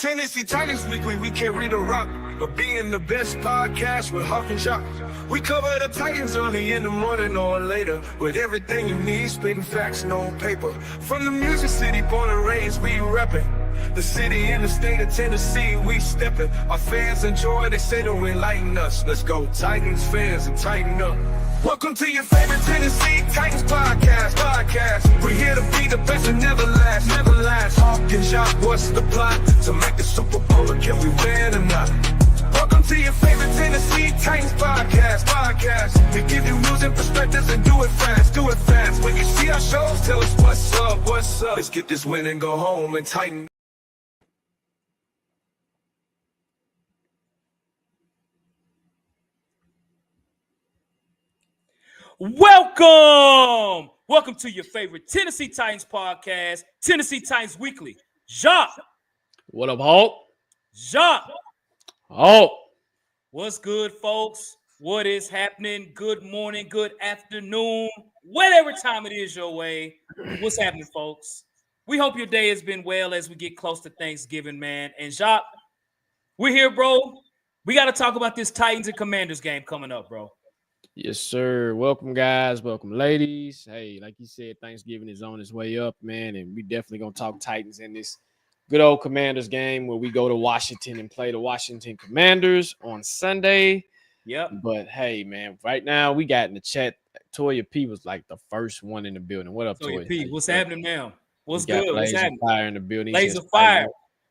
Tennessee Titans Weekly, we can't read a rock, but being the best podcast with Hawk and Jock. We cover the Titans early in the morning or later, with everything you need, spitting facts, no paper. From the Music City, born and raised, we reppin'. The city and the state of Tennessee, we steppin'. Our fans enjoy, they say they'll enlighten us. Let's go Titans fans and tighten up. Welcome to your favorite Tennessee Titans podcast. We're here to be the best and never last. Hawk and Jock, what's the plot? To make the Super Bowl, or can we win or not? Welcome to your favorite Tennessee Titans podcast. We give you news and perspectives and do it fast. When you see our shows, tell us what's up. Let's get this win and go home and tighten. Welcome to your favorite Tennessee Titans podcast, Tennessee Titans Weekly. Jock. What up, Hawk? Jock. Hawk. What's good, folks? What is happening? Good morning, good afternoon, whatever time it is your way. What's happening, folks? We hope your day has been well as we get close to Thanksgiving, man. And Jock, we're here, bro. We got to talk about this Titans and Commanders game coming up, bro. Yes, sir. Welcome, guys. Welcome, ladies. Hey, like you said, Thanksgiving is on its way up, man, and we definitely going to talk Titans in this good old Commanders game where we go to Washington and play the Washington Commanders on Sunday. Yep. But, hey, man, right now we got in the chat, Toya P was like the first one in the building. What up, Toya P? What's happening now? What's good? What's happening? Fire in the building. Laser fire.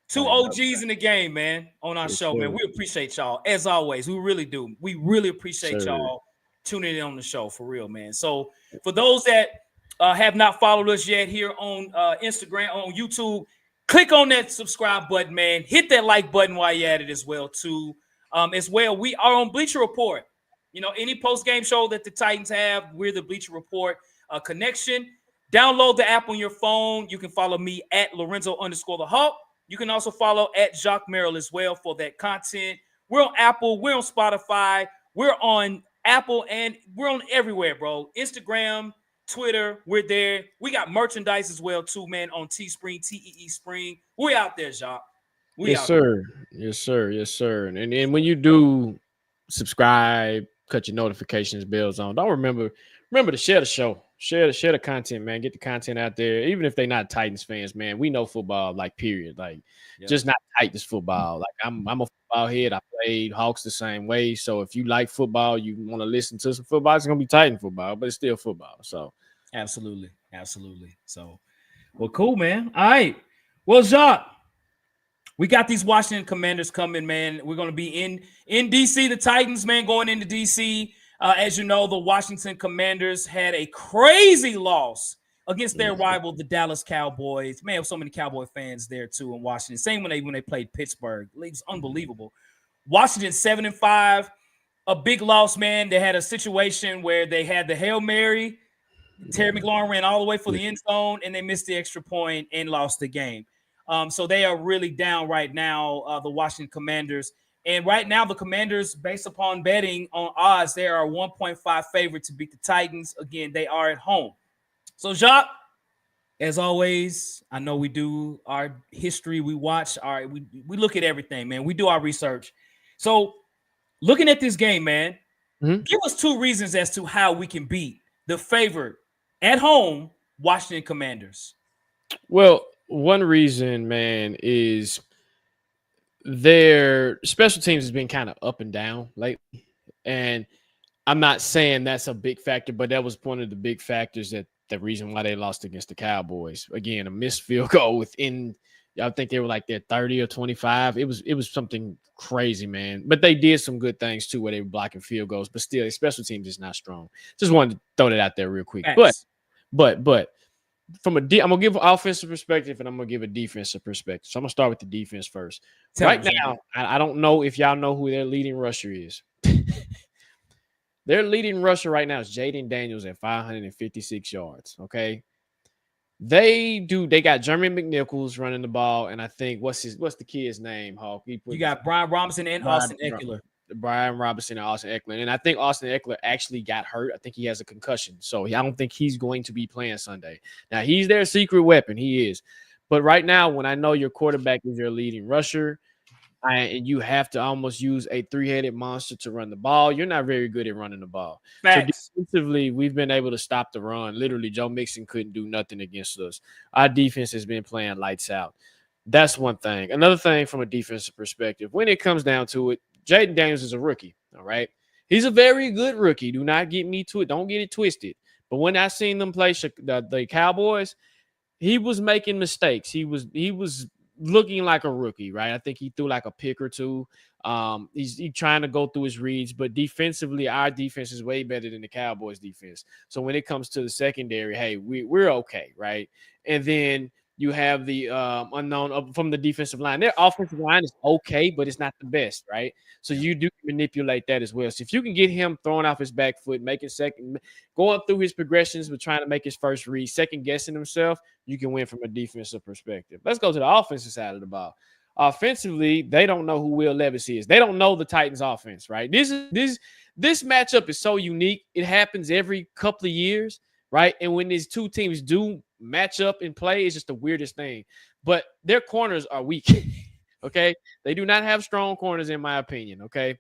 Two OGs in the game, man, on our show, man. We appreciate y'all, as always. We really do. We really appreciate y'all tuning in on the show, for real, man. So for those that have not followed us yet here on Instagram, on YouTube, click on that subscribe button, man. Hit that like button while you're at it as well, too. We are on Bleacher Report. You know, any post-game show that the Titans have, we're the Bleacher Report connection. Download the app on your phone. You can follow me at Lorenzo_the Hawk. You can also follow at Jock Merrill as well for that content. We're on Apple. We're on Spotify. We're on Apple, and we're on everywhere, bro. Instagram, Twitter, we're there. We got merchandise as well, too, man, on Teespring, TEE Spring. We out there, Jock. Yes, sir. Yes, sir. Yes, sir. And when you do subscribe, cut your notifications bells on, don't remember to share the show. Share the content, man. Get the content out there. Even if they're not Titans fans, man, we know football, like, period. Like, just not Titans football. Like, I'm a football head. I played Hawks the same way. So if you like football, you want to listen to some football, it's going to be Titan football, but it's still football. So absolutely. So, well, cool, man. All right. Well, Jacques, we got these Washington Commanders coming, man. We're going to be in D.C., the Titans, man, going into D.C., as you know, the Washington Commanders had a crazy loss against their rival, the Dallas Cowboys. Man, so many Cowboy fans there too in Washington. Same when they played Pittsburgh. It was unbelievable. Washington 7-5, a big loss, man. They had a situation where they had the Hail Mary. Terry McLaurin ran all the way for the end zone, and they missed the extra point and lost the game. So they are really down right now, the Washington Commanders. And right now, the Commanders, based upon betting on odds, they are a 1.5 favorite to beat the Titans. Again, they are at home. So, Jacques, as always, I know we do our history. We watch we look at everything, man. We do our research. So, looking at this game, man, give us two reasons as to how we can beat the favorite at home Washington Commanders. Well, one reason, man, is their special teams has been kind of up and down lately. And I'm not saying that's a big factor, but that was one of the big factors that the reason why they lost against the Cowboys. Again, a missed field goal within, I think they were like their 30 or 25. It was something crazy, man. But they did some good things too where they were blocking field goals, but still, their special teams is not strong. Just wanted to throw that out there real quick. Thanks. But I'm going to give an offensive perspective and I'm going to give a defensive perspective. So I'm going to start with the defense first. Right now, I don't know if y'all know who their leading rusher is. Their leading rusher right now is JAYDEN Daniels at 556 yards, okay? They got Jeremy McNichols running the ball, and I think what's the kid's name, Hawk? You got Brian Robinson and Austin Eckler. Brian Robinson and Austin Eckler. And I think Austin Eckler actually got hurt. I think he has a concussion. So I don't think he's going to be playing Sunday. Now, he's their secret weapon. He is. But right now, when I know your quarterback is your leading rusher, and you have to almost use a three-headed monster to run the ball, you're not very good at running the ball. Facts. So defensively, we've been able to stop the run. Literally, Joe Mixon couldn't do nothing against us. Our defense has been playing lights out. That's one thing. Another thing from a defensive perspective, when it comes down to it, JAYDEN Daniels is a rookie, all right? He's a very good rookie. Do not get me to it. Don't get it twisted. But when I seen them play the Cowboys, he was making mistakes. He was looking like a rookie, right? I think he threw like a pick or two. He's trying to go through his reads, but defensively, our defense is way better than the Cowboys defense. So when it comes to the secondary, hey, we're okay, right? And then you have the unknown from the defensive line. Their offensive line is okay, but it's not the best, right? So you do manipulate that as well. So if you can get him throwing off his back foot, going through his progressions, but trying to make his first read, second guessing himself, you can win from a defensive perspective. Let's go to the offensive side of the ball. Offensively, they don't know who Will Levis is. They don't know the Titans offense, right? This matchup is so unique. It happens every couple of years, right? And when these two teams do match up and play, it's just the weirdest thing. But their corners are weak. Okay, they do not have strong corners, in my opinion. Okay,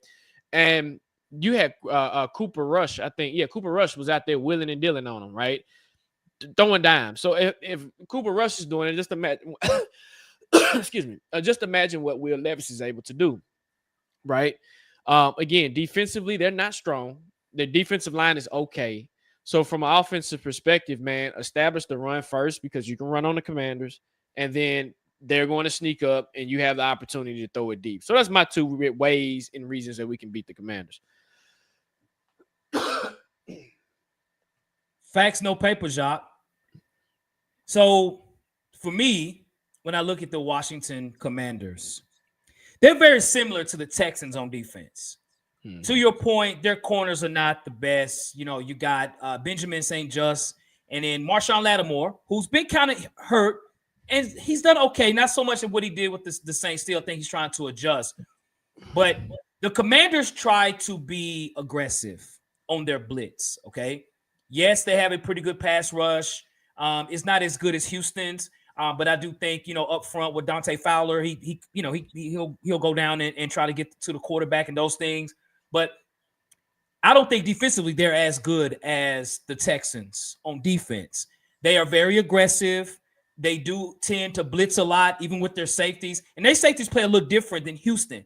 and you had Cooper Rush. I think, yeah, Cooper Rush was out there willing and dealing on them, right? Throwing dimes. So if Cooper Rush is doing it, just imagine, excuse me, just imagine what Will Levis is able to do, right? Again, defensively, they're not strong. Their defensive line is okay. So from an offensive perspective, man, establish the run first because you can run on the Commanders, and then they're going to sneak up, and you have the opportunity to throw it deep. So that's my two ways and reasons that we can beat the Commanders. Facts, no paper, Jacques. So for me, when I look at the Washington Commanders, they're very similar to the Texans on defense. To your point, their corners are not the best. You know, you got Benjamin St. Just and then Marshawn Lattimore, who's been kind of hurt, and he's done okay. Not so much of what he did with the Saints. Still think he's trying to adjust. But the Commanders try to be aggressive on their blitz, okay? Yes, they have a pretty good pass rush. It's not as good as Houston's, but I do think, you know, up front with Dante Fowler, he'll go down and try to get to the quarterback and those things. But I don't think defensively they're as good as the Texans on defense. They are very aggressive. They do tend to blitz a lot, even with their safeties. And their safeties play a little different than Houston.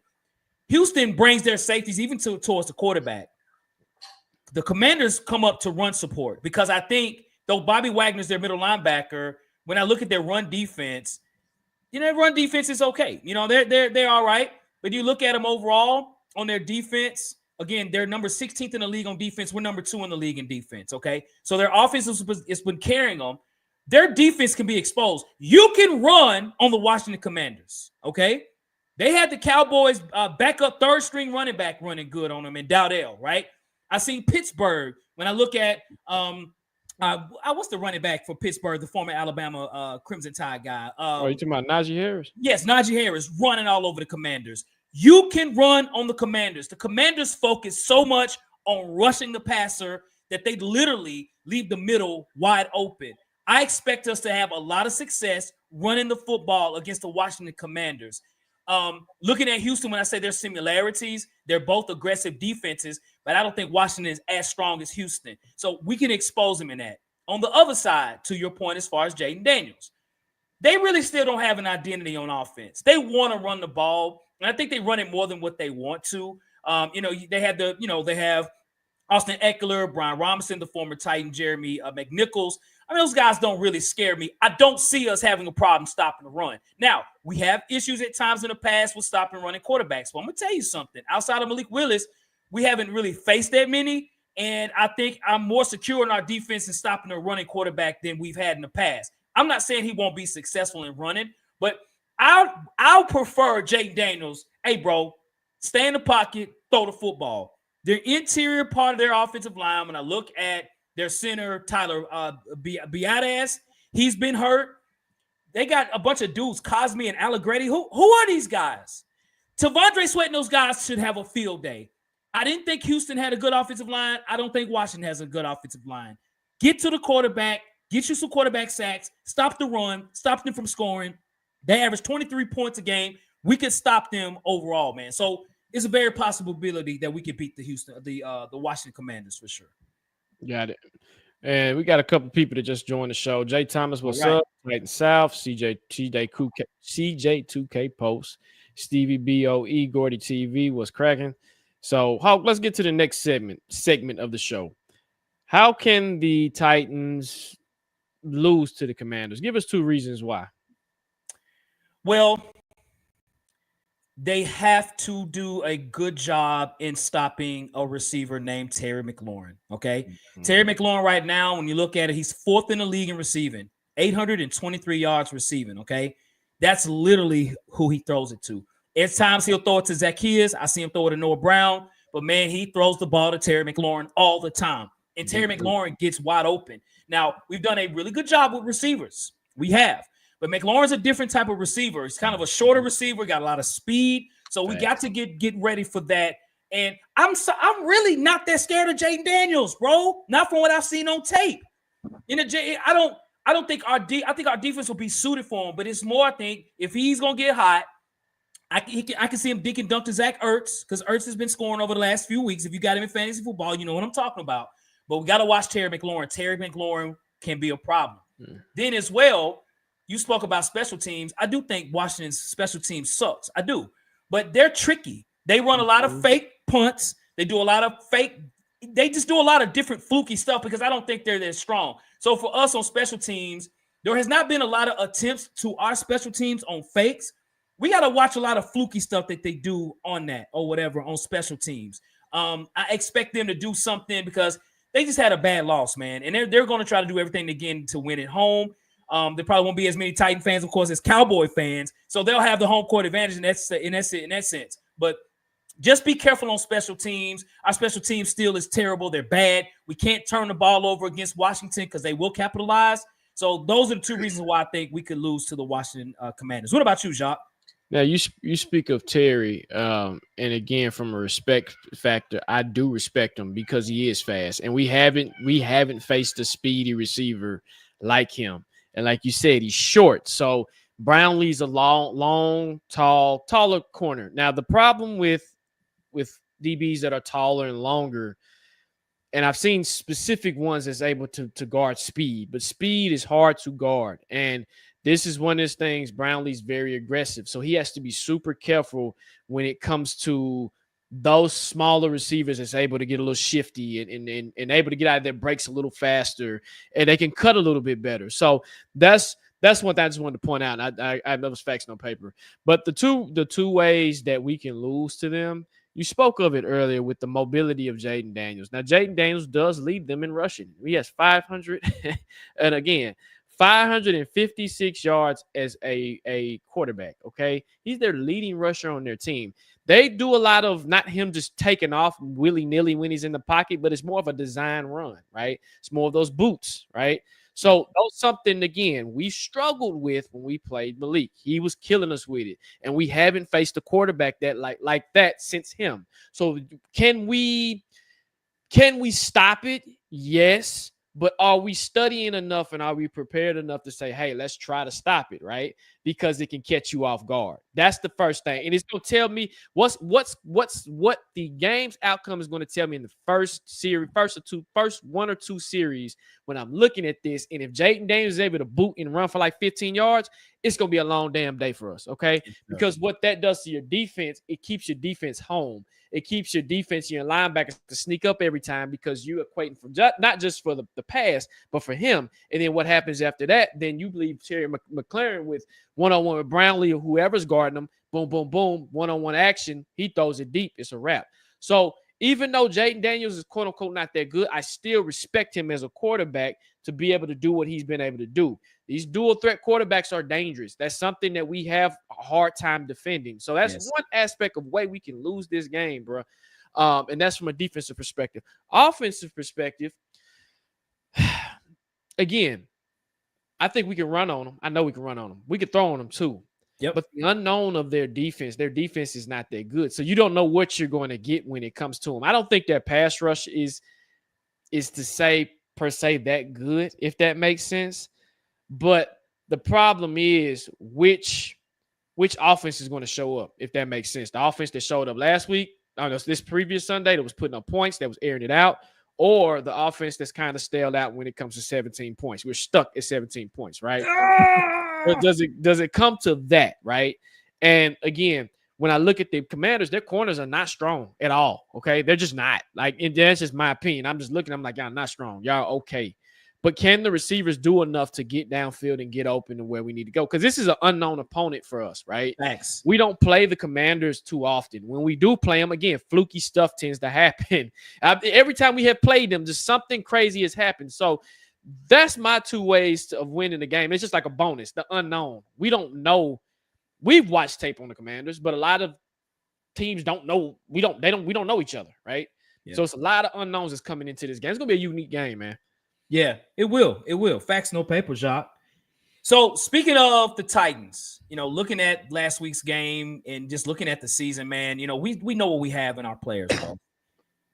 Houston brings their safeties even towards the quarterback. The Commanders come up to run support because I think, though Bobby Wagner's their middle linebacker, when I look at their run defense, you know, run defense is okay. You know, they're all right. But you look at them overall on their defense, again, they're number 16th in the league on defense. We're number 2 in the league in defense, okay? So their offense has been carrying them. Their defense can be exposed. You can run on the Washington Commanders, okay? They had the Cowboys backup third-string running back running good on them in Dowdell, right? I seen Pittsburgh. When I look at what's the running back for Pittsburgh, the former Alabama Crimson Tide guy? You talking about Najee Harris? Yes, Najee Harris running all over the Commanders. You can run on the Commanders. The Commanders focus so much on rushing the passer that they literally leave the middle wide open. I expect us to have a lot of success running the football against the Washington Commanders. Looking at Houston, when I say there's similarities, they're both aggressive defenses, but I don't think Washington is as strong as Houston. So we can expose them in that. On the other side, to your point, as far as JAYDEN Daniels, they really still don't have an identity on offense. They want to run the ball, and I think they run it more than what they want to. They have Austin Eckler, Brian Robinson, the former Titan, Jeremy McNichols. I mean, those guys don't really scare me. I don't see us having a problem stopping the run. Now, we have issues at times in the past with stopping running quarterbacks. But I'm going to tell you something. Outside of Malik Willis, we haven't really faced that many. And I think I'm more secure in our defense in stopping a running quarterback than we've had in the past. I'm not saying he won't be successful in running, but I'll prefer JAYDEN Daniels. Hey, bro, stay in the pocket, throw the football. The interior part of their offensive line, when I look at their center, Tyler Biadasz, he's been hurt. They got a bunch of dudes, Cosme and Allegretti. Who are these guys? Tavondre Sweat and those guys should have a field day. I didn't think Houston had a good offensive line. I don't think Washington has a good offensive line. Get to the quarterback, get you some quarterback sacks, stop the run, stop them from scoring. They average 23 points a game. We could stop them overall, man. So it's a very possibility that we could beat the Washington Commanders for sure. Got it. And we got a couple people that just joined the show. Jay Thomas, what's up? Titan South, CJ2K Post, Stevie BOE, Gordy TV, what's cracking? So, Hawk, let's get to the next segment of the show. How can the Titans lose to the Commanders? Give us 2 reasons why. Well, they have to do a good job in stopping a receiver named Terry McLaurin, okay? Mm-hmm. Terry McLaurin right now, when you look at it, he's 4th in the league in receiving, 823 yards receiving, okay? That's literally who he throws it to. At times, he'll throw it to Zacchaeus. I see him throw it to Noah Brown. But, man, he throws the ball to Terry McLaurin all the time. And Terry McLaurin gets wide open. Now, we've done a really good job with receivers. We have. But McLaurin's a different type of receiver. He's kind of a shorter receiver, got a lot of speed. So we got to get ready for that. And I'm really not that scared of JAYDEN Daniels, bro. Not from what I've seen on tape. I don't think I think our defense will be suited for him. But it's more, I think, if he's gonna get hot, I can see him dink and dunk to Zach Ertz, because Ertz has been scoring over the last few weeks. If you got him in fantasy football, you know what I'm talking about. But we got to watch Terry McLaurin. Terry McLaurin can be a problem. Then as well, you spoke about special teams. I do think Washington's special team sucks. I do. But they're tricky. They run a lot of fake punts. They do a lot of fake. They just do a lot of different fluky stuff because I don't think they're that strong. So for us on special teams, there has not been a lot of attempts to our special teams on fakes. We got to watch a lot of fluky stuff that they do on that or whatever on special teams. I expect them to do something because they just had a bad loss, man. And they're going to try to do everything again to win at home. There probably won't be as many Titan fans, of course, as Cowboy fans. So they'll have the home court advantage in that sense. But just be careful on special teams. Our special team still is terrible. They're bad. We can't turn the ball over against Washington because they will capitalize. So those are the 2 reasons why I think we could lose to the Washington Commanders. What about you, Jacques? Now, you speak of Terry, and again, from a respect factor, I do respect him because he is fast, and we haven't faced a speedy receiver like him. And like you said, he's short. So Brownlee's a long, taller corner. Now, the problem with DBs that are taller and longer, and I've seen specific ones that's able to guard speed, but speed is hard to guard. And this is one of those things. Brownlee's very aggressive. So he has to be super careful when it comes to those smaller receivers that's able to get a little shifty and able to get out of their breaks a little faster, and they can cut a little bit better. So that's one thing I just wanted to point out. I have those facts on paper. But the two ways that we can lose to them, you spoke of it earlier with the mobility of JAYDEN Daniels. Now, JAYDEN Daniels does lead them in rushing. He has 500, and again, 556 yards as a quarterback, okay? He's their leading rusher on their team. They do a lot of not him just taking off willy-nilly when he's in the pocket, but it's more of a design run, right? It's more of those boots, right? So that's something, again, we struggled with when we played Malik. He was killing us with it, and we haven't faced a quarterback that like that since him. So can we stop it? Yes. But are we studying enough and are we prepared enough to say, hey, let's try to stop it, right? Because it can catch you off guard. That's the first thing. And it's going to tell me what the game's outcome is going to tell me in the first one or two series when I'm looking at this. And if JAYDEN Daniels is able to boot and run for like 15 yards, it's going to be a long damn day for us, okay? Because what that does to your defense, it keeps your defense home. It keeps your defense, your linebackers to sneak up every time because you're equating for not just for the pass, but for him. And then what happens after that, then you leave Terry McLaurin with one-on-one with Brownlee or whoever's guarding him. Boom, boom, boom, one-on-one action. He throws it deep. It's a wrap. So even though JAYDEN Daniels is quote-unquote not that good, I still respect him as a quarterback to be able to do what he's been able to do. These dual-threat quarterbacks are dangerous. That's something that we have a hard time defending. So that's one aspect of way we can lose this game, bro. And that's from a defensive perspective. Offensive perspective, again, I think we can run on them. I know we can run on them. We can throw on them too. Yep. But the unknown of their defense is not that good. So you don't know what you're going to get when it comes to them. I don't think their pass rush is to say per se that good, if that makes sense. But the problem is which offense is going to show up, if that makes sense. The offense that showed up last week, this previous Sunday, that was putting up points, that was airing it out, or the offense that's kind of stalled out when it comes to 17 points. We're stuck at 17 points, right? Does it come to that, right? And again, when I look at the Commanders, their corners are not strong at all. Okay, they're just not. Like, and that's just my opinion. I'm just looking. I'm like, y'all not strong. Y'all okay, but can the receivers do enough to get downfield and get open to where we need to go? Because this is an unknown opponent for us, right? Thanks. We don't play the Commanders too often. When we do play them, again, fluky stuff tends to happen. Every time we have played them, just something crazy has happened. So that's my two ways of winning the game. It's just like a bonus, the unknown. We don't know. We've watched tape on the Commanders, but a lot of teams don't know. We don't know each other, right? Yeah. So it's a lot of unknowns that's coming into this game. It's gonna be a unique game, man. Yeah, it will. It will. Facts, no paper, Jacques. So speaking of the Titans, looking at last week's game and just looking at the season, man, we know what we have in our players, bro.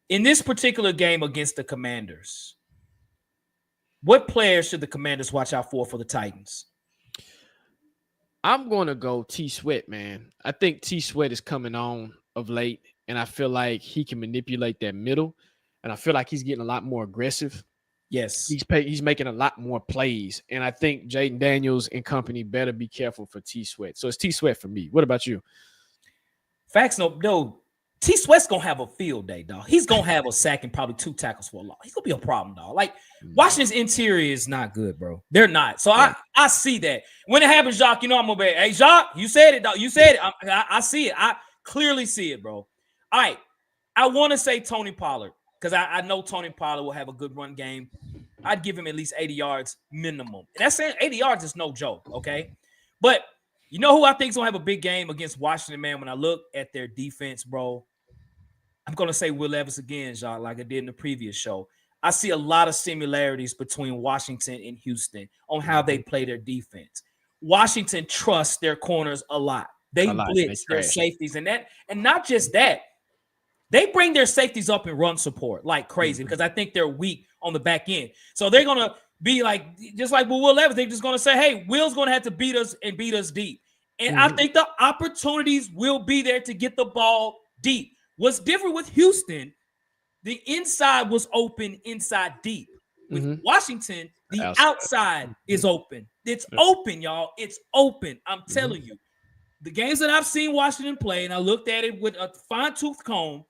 In this particular game against the Commanders, what players should the Commanders watch out for the Titans? I'm going to go T Sweat, man. I think T Sweat is coming on of late, and I feel like he can manipulate that middle, and I feel like he's getting a lot more aggressive. Yes. He's making a lot more plays, and I think JAYDEN Daniels and company better be careful for T Sweat. So it's T Sweat for me. What about you? Facts, no. T Sweat's going to have a field day, dog. He's going to have a sack and probably 2 tackles for a loss. He's going to be a problem, dog. Like, Washington's interior is not good, bro. They're not. So yeah. I see that. When it happens, Jacques, I'm going to be, hey, Jacques, you said it, dog. You said it. I see it. I clearly see it, bro. All right. I want to say Tony Pollard because I know Tony Pollard will have a good run game. I'd give him at least 80 yards minimum. And that's saying 80 yards is no joke, okay? But you know who I think is going to have a big game against Washington, man? When I look at their defense, bro, I'm going to say Will Levis again, Jacques, like I did in the previous show. I see a lot of similarities between Washington and Houston on how they play their defense. Washington trusts their corners a lot. They blitz their safeties, and not just that. They bring their safeties up in run support like crazy because I think they're weak on the back end. So they're going to be like, just like with Will Levis, they're just going to say, hey, Will's going to have to beat us and beat us deep. And I think the opportunities will be there to get the ball deep. What's different with Houston, the inside was open, inside deep. With Washington, the outside is open. It's open, y'all. It's open. I'm telling you. The games that I've seen Washington play, and I looked at it with a fine-tooth comb,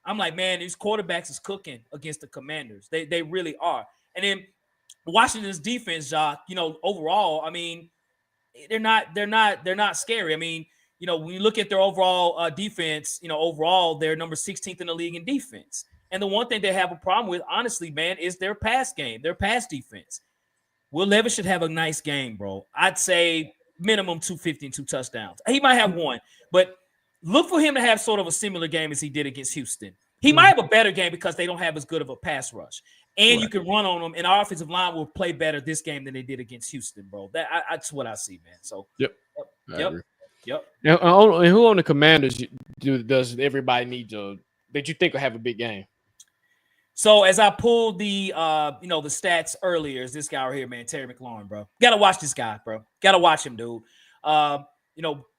I'm like, man, these quarterbacks is cooking against the Commanders. They really are. And then Washington's defense, Jacques, overall, I mean, they're not scary. I mean, when you look at their overall defense, overall they're number 16th in the league in defense. And the one thing they have a problem with, honestly, man, is their pass game, their pass defense. Will Levis should have a nice game, bro. I'd say minimum 250 and 2 touchdowns. He might have one, but look for him to have sort of a similar game as he did against Houston. He might have a better game because they don't have as good of a pass rush. And you can run on them, and our offensive line will play better this game than they did against Houston, bro. That's what I see, man. So, Yep. Now, who on the Commanders does everybody need to that you think will have a big game? So as I pulled the the stats earlier, is this guy right here, man, Terry McLaurin, bro. Gotta watch this guy, bro. Gotta watch him, dude.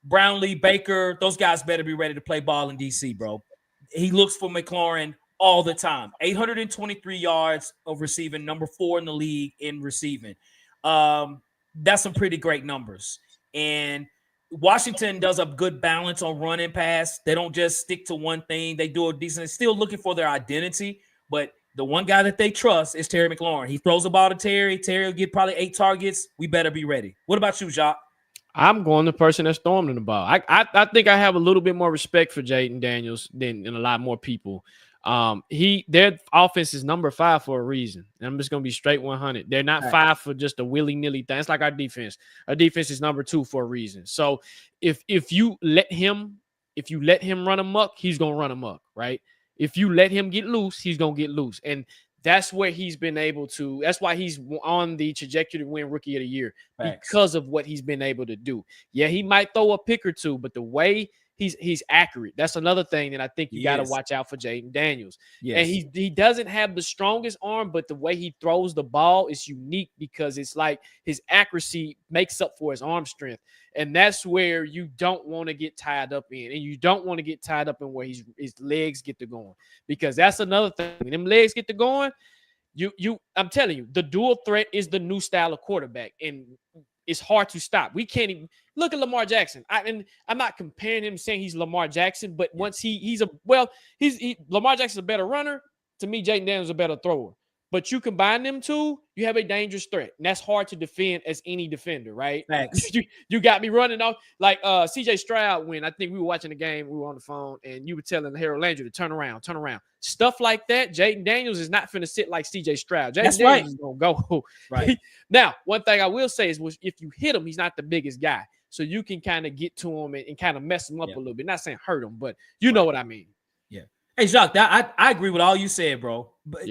Brownlee, Baker, those guys better be ready to play ball in DC, bro. He looks for McLaurin all the time. 823 yards of receiving, number 4 in the league in receiving. That's some pretty great numbers. And Washington does a good balance on run and pass. They don't just stick to one thing. They do a decent, still looking for their identity. But the one guy that they trust is Terry McLaurin. He throws the ball to Terry. Terry will get probably 8 targets. We better be ready. What about you, Jacques? I'm going the person that's throwing him the ball. I think I have a little bit more respect for JAYDEN Daniels than a lot more people. Their offense is number 5 for a reason. And I'm just gonna be straight 100. They're not 5 for just a willy-nilly thing. It's like our defense. Our defense is number 2 for a reason. So if you let him run amok, he's gonna run amok, right? If you let him get loose, he's gonna get loose. And that's where he's been able to. That's why he's on the trajectory to win Rookie of the Year because of what he's been able to do. Yeah, he might throw a pick or two, but the way he's accurate. That's another thing that I think you got to watch out for Jayden Daniels. And he doesn't have the strongest arm, but the way he throws the ball is unique because it's like his accuracy makes up for his arm strength. And that's where you don't want to get tied up in. And you don't want to get tied up in where his legs get to going, because that's another thing. When them legs get to going, I'm telling you, the dual threat is the new style of quarterback, and it's hard to stop. We can't even look at Lamar Jackson. I'm not comparing him, saying he's Lamar Jackson, but once Lamar Jackson's a better runner. To me, Jayden Daniels is a better thrower. But you combine them two, you have a dangerous threat. And that's hard to defend as any defender, right? You got me running off like CJ Stroud when I think we were watching the game, we were on the phone, and you were telling Harold Landry to turn around. Stuff like that. Jayden Daniels is not finna sit like CJ Stroud. Jayden Daniels is gonna go. Right. Now, one thing I will say is if you hit him, he's not the biggest guy. So you can kind of get to him and kind of mess him up a little bit. Not saying hurt him, but you know what I mean. Yeah. Hey, Jacques, I agree with all you said, bro. But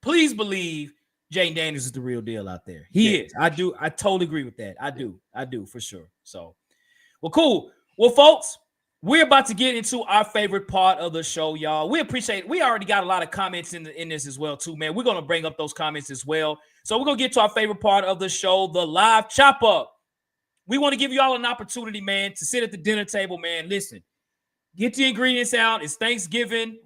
please believe Jayden Daniels is the real deal out there. He is. I do. I totally agree with that. I do for sure. So, well, cool. Well, folks, we're about to get into our favorite part of the show, y'all. We appreciate it. We already got a lot of comments in this as well, too, man. We're going to bring up those comments as well. So we're going to get to our favorite part of the show, the live chop up. We want to give you all an opportunity, man, to sit at the dinner table, man. Listen, get the ingredients out. It's Thanksgiving.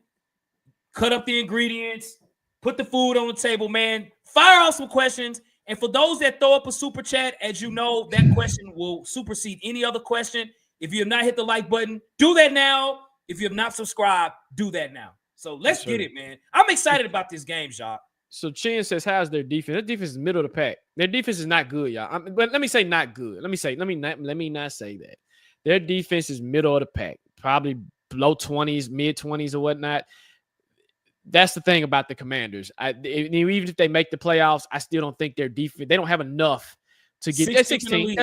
Cut up the ingredients. Put the food on the table, man. Fire out some questions. And for those that throw up a super chat, as you know, that question will supersede any other question. If you have not hit the like button, do that now. If you have not subscribed, do that now. So let's get it, man. I'm excited about this game, Jacques. So Chin says, how's their defense? Their defense is middle of the pack. Their defense is not good, y'all. But let me say not good. Let me not say that. Their defense is middle of the pack, probably low 20s, mid 20s or whatnot. That's the thing about the Commanders. Even if they make the playoffs, I still don't think their defense, they don't have enough to get that 16th.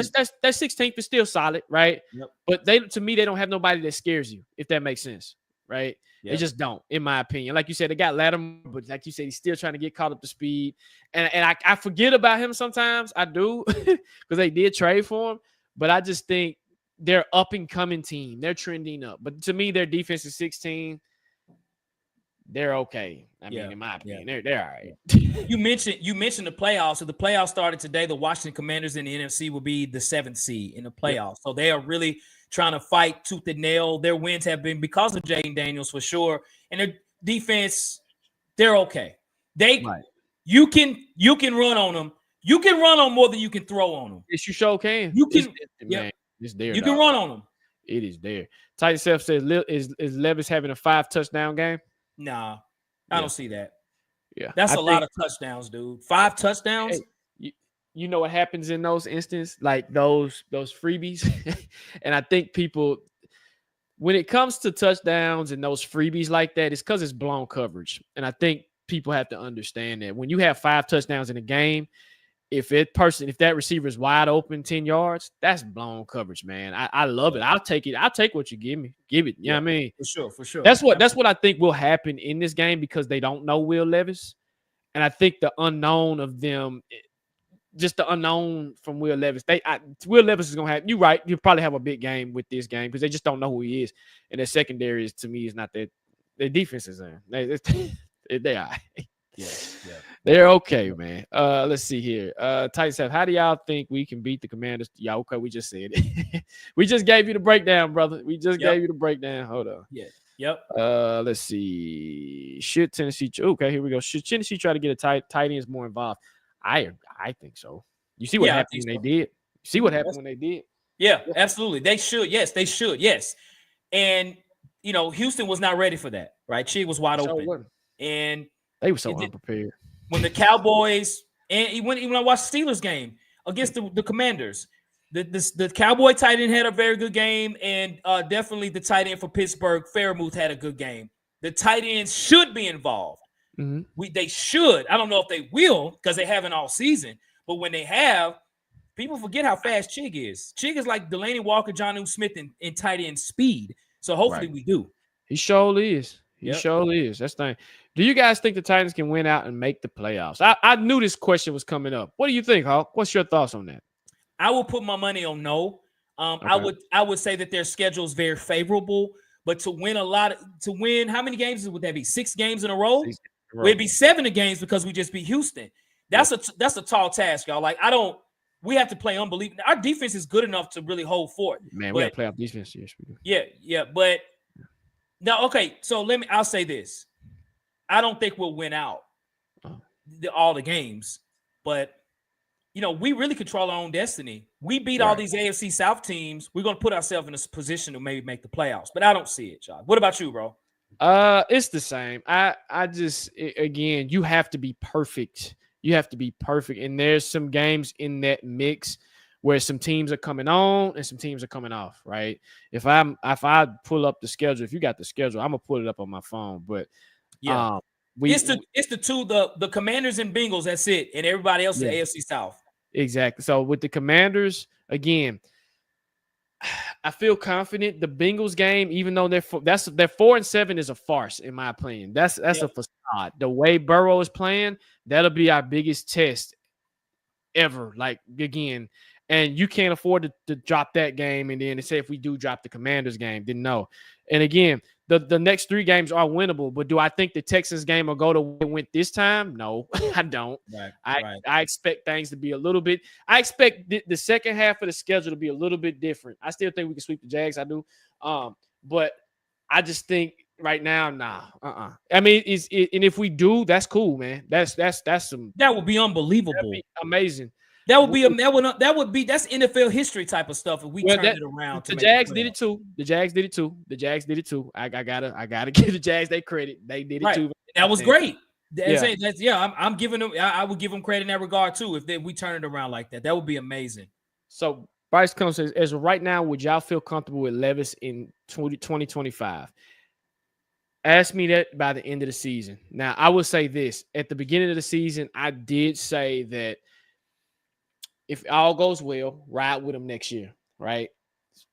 That 16th is still solid, right? Yep. But to me, they don't have nobody that scares you, if that makes sense, right? Yep. They just don't, in my opinion. Like you said, they got Latimer, but like you said, he's still trying to get caught up to speed. And I forget about him sometimes. I do, because they did trade for him. But I just think they're up-and-coming team. They're trending up. But to me, their defense is 16. They're okay. I mean, in my opinion, they're all right. You mentioned the playoffs. So the playoffs started today. The Washington Commanders in the NFC will be the 7th seed in the playoffs. So they are really trying to fight tooth and nail. Their wins have been because of Jayden Daniels for sure. And their defense, they're okay. You can run on them. You can run on more than you can throw on them. Yes, you sure can. You can. It's there. You can run on them. It is there. Titan Self says, is Levis having a 5-touchdown game? Nah, I don't see that. Yeah, that's a lot of touchdowns, dude. 5 touchdowns. Hey, you know what happens in those instances, like those freebies, and I think people, when it comes to touchdowns and those freebies like that, it's because it's blown coverage, and I think people have to understand that when you have 5 touchdowns in a game, if that receiver is wide open 10 yards, that's blown coverage, man. I love it. I'll take it. I'll take what you give me. Give it. You know what I mean? For sure. That's what I think will happen in this game because they don't know Will Levis. And I think the unknown of them, just the unknown from Will Levis. Will Levis is going to have, you're right, he'll probably have a big game with this game because they just don't know who he is. And their secondary is, to me, is not that. Their defense is in. They are. Yeah. They're okay, man. Let's see here. Titan said, how do y'all think we can beat the Commanders? Yeah, okay, we just said it. We just gave you the breakdown, brother. We just gave you the breakdown. Hold on. Yeah. Yep. Let's see. Should Tennessee? Okay, here we go. Should Tennessee try to get a tight ends more involved? I think so. You see what happened when they did? You see what happened when they did? Yeah, absolutely. They should. Yes, they should. Yes. And Houston was not ready for that, right? Chig was wide open. And they were so unprepared. When the Cowboys and even I watched the Steelers game against the Commanders, the Cowboy tight end had a very good game, and definitely the tight end for Pittsburgh, Fairmouth, had a good game. The tight ends should be involved. Mm-hmm. They should. I don't know if they will because they haven't all season, but when they have, people forget how fast Chig is. Chig is like Delaney Walker, Jonnu Smith in tight end speed. So hopefully we do. He surely is. He surely is. That's the thing. Do you guys think the Titans can win out and make the playoffs? I knew this question was coming up. What do you think, Hawk? What's your thoughts on that? I will put my money on no. I would say that their schedule is very favorable, but to win how many games would that be? 6 games in a row? 6 in a row. It'd be 7 games because we just beat Houston. That's a tall task, y'all. Like we have to play unbelievable. Our defense is good enough to really hold forth. Man, we got to play off defense. Yes, we do. Yeah, but now, okay. So I'll say this. I don't think we'll win out all the games, but we really control our own destiny. We beat all these AFC South teams. We're going to put ourselves in a position to maybe make the playoffs, but I don't see it, John. What about you, bro? It's the same. I just, again, you have to be perfect. You have to be perfect. And there's some games in that mix where some teams are coming on and some teams are coming off, right? If I pull up the schedule, if you got the schedule, I'm gonna pull it up on my phone. But it's the two, the Commanders and Bengals, that's it. And everybody else is the AFC South. Exactly. So with the Commanders, again, I feel confident. The Bengals game, even though they're 4-7, is a farce in my opinion. That's a facade. The way Burrow is playing, that'll be our biggest test ever. Like, again, and you can't afford to drop that game. And then to say if we do drop the Commanders game, then no. And again, the next 3 games are winnable. But do I think the Texans game will go the way it went this time? No, I don't. I expect things to be a little bit. I expect the second half of the schedule to be a little bit different. I still think we can sweep the Jags. I do. But I just think right now, nah. I mean, and if we do, that's cool, man. That's some. That would be unbelievable. That'd be amazing. That's NFL history type of stuff. If we turn it around, the Jags did it too. The Jags did it too. I gotta give the Jags their credit. They did it too. That was great. I'm giving them. I would give them credit in that regard too. If we turn it around like that, that would be amazing. So Bryce comes says, as of right now, would y'all feel comfortable with Levis in 2025? Ask me that by the end of the season. Now, I will say this: at the beginning of the season, I did say that if all goes well, ride with him next year, right?